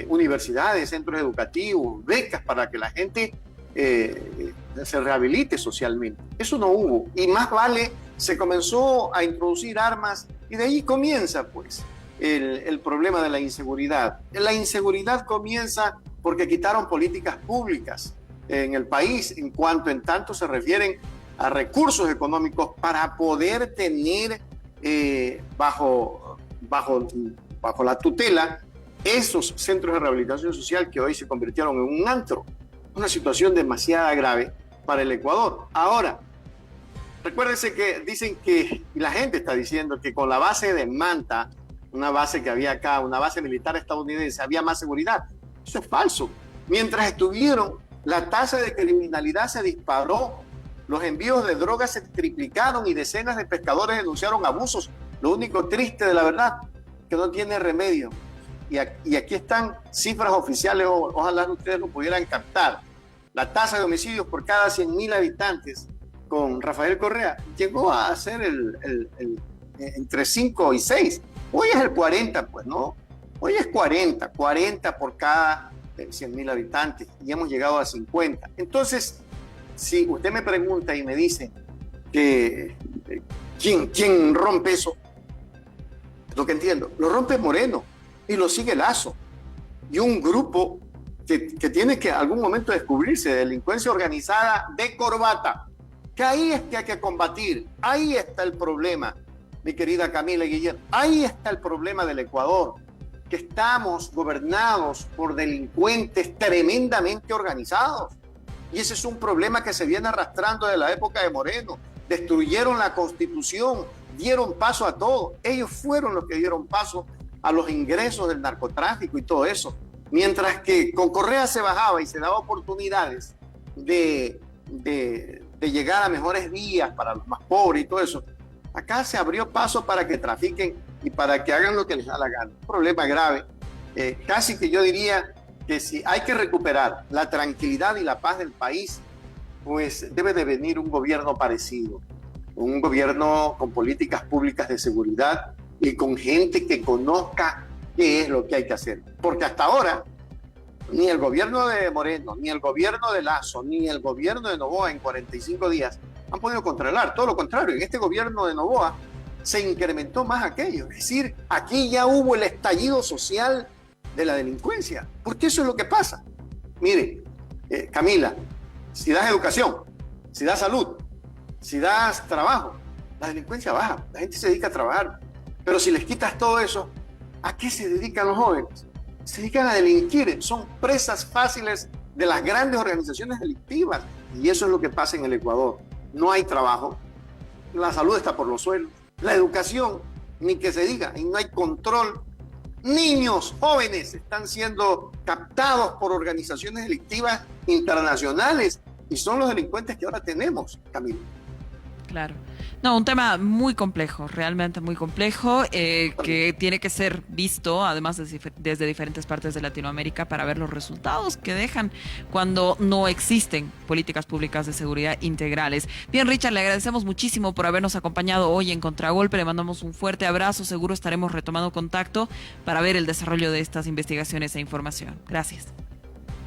Universidades, centros educativos, becas para que la gente se rehabilite socialmente. Eso no hubo, y más vale se comenzó a introducir armas y de ahí comienza pues el problema de la inseguridad. La inseguridad comienza porque quitaron políticas públicas en el país en tanto se refieren a recursos económicos para poder tener bajo la tutela esos centros de rehabilitación social que hoy se convirtieron en un antro. una situación demasiado grave para el Ecuador. Ahora, recuérdense que dicen que, y la gente está diciendo que con la base de Manta, una base que había acá, una base militar estadounidense, había más seguridad. Eso es falso. Mientras estuvieron, la tasa de criminalidad se disparó, los envíos de drogas se triplicaron y decenas de pescadores denunciaron abusos. Lo único triste de la verdad, que no tiene remedio. Y aquí están cifras oficiales, ojalá ustedes lo pudieran captar. La tasa de homicidios por cada 100.000 habitantes con Rafael Correa llegó a ser entre 5 y 6. Hoy es el 40, pues, ¿no? Hoy es 40 por cada 100.000 habitantes y hemos llegado a 50. Entonces, si usted me pregunta y me dice que ¿quién rompe eso? Lo que entiendo, lo rompe Moreno y lo sigue Lazo. Y un grupo que tiene que en algún momento descubrirse, de delincuencia organizada de corbata, que ahí es que hay que combatir. Ahí está el problema, mi querida Camila y Guillermo. Ahí está el problema del Ecuador, que estamos gobernados por delincuentes tremendamente organizados. Y ese es un problema que se viene arrastrando de la época de Moreno. Destruyeron la Constitución, dieron paso a todo. Ellos fueron los que dieron paso a los ingresos del narcotráfico y todo eso. Mientras que con Correa se bajaba y se daba oportunidades de llegar a mejores días para los más pobres y todo eso, acá se abrió paso para que trafiquen y para que hagan lo que les da la gana. Un problema grave. Casi que yo diría que si hay que recuperar la tranquilidad y la paz del país, pues debe de venir un gobierno parecido, un gobierno con políticas públicas de seguridad y con gente que conozca qué es lo que hay que hacer. Porque hasta ahora, ni el gobierno de Moreno, ni el gobierno de Lazo, ni el gobierno de Noboa en 45 días han podido controlar. Todo lo contrario, en este gobierno de Noboa se incrementó más aquello. Es decir, aquí ya hubo el estallido social de la delincuencia, porque eso es lo que pasa. Mire, Camila, si das educación, si das salud, si das trabajo, la delincuencia baja, la gente se dedica a trabajar. Pero si les quitas todo eso, ¿a qué se dedican los jóvenes? Se dedican a delinquir, son presas fáciles de las grandes organizaciones delictivas. Y eso es lo que pasa en el Ecuador. No hay trabajo, la salud está por los suelos, la educación, ni que se diga, y no hay control. Niños, jóvenes están siendo captados por organizaciones delictivas internacionales y son los delincuentes que ahora tenemos, Camilo. Claro. No, un tema muy complejo, realmente muy complejo, que tiene que ser visto, además, desde diferentes partes de Latinoamérica para ver los resultados que dejan cuando no existen políticas públicas de seguridad integrales. Bien, Richard, le agradecemos muchísimo por habernos acompañado hoy en Contragolpe, le mandamos un fuerte abrazo, seguro estaremos retomando contacto para ver el desarrollo de estas investigaciones e información. Gracias.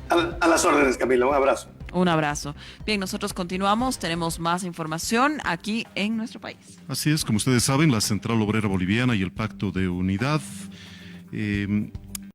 A las órdenes, Camilo, un abrazo. Un abrazo. Bien, nosotros continuamos, tenemos más información aquí en nuestro país. Así es, como ustedes saben, la Central Obrera Boliviana y el Pacto de Unidad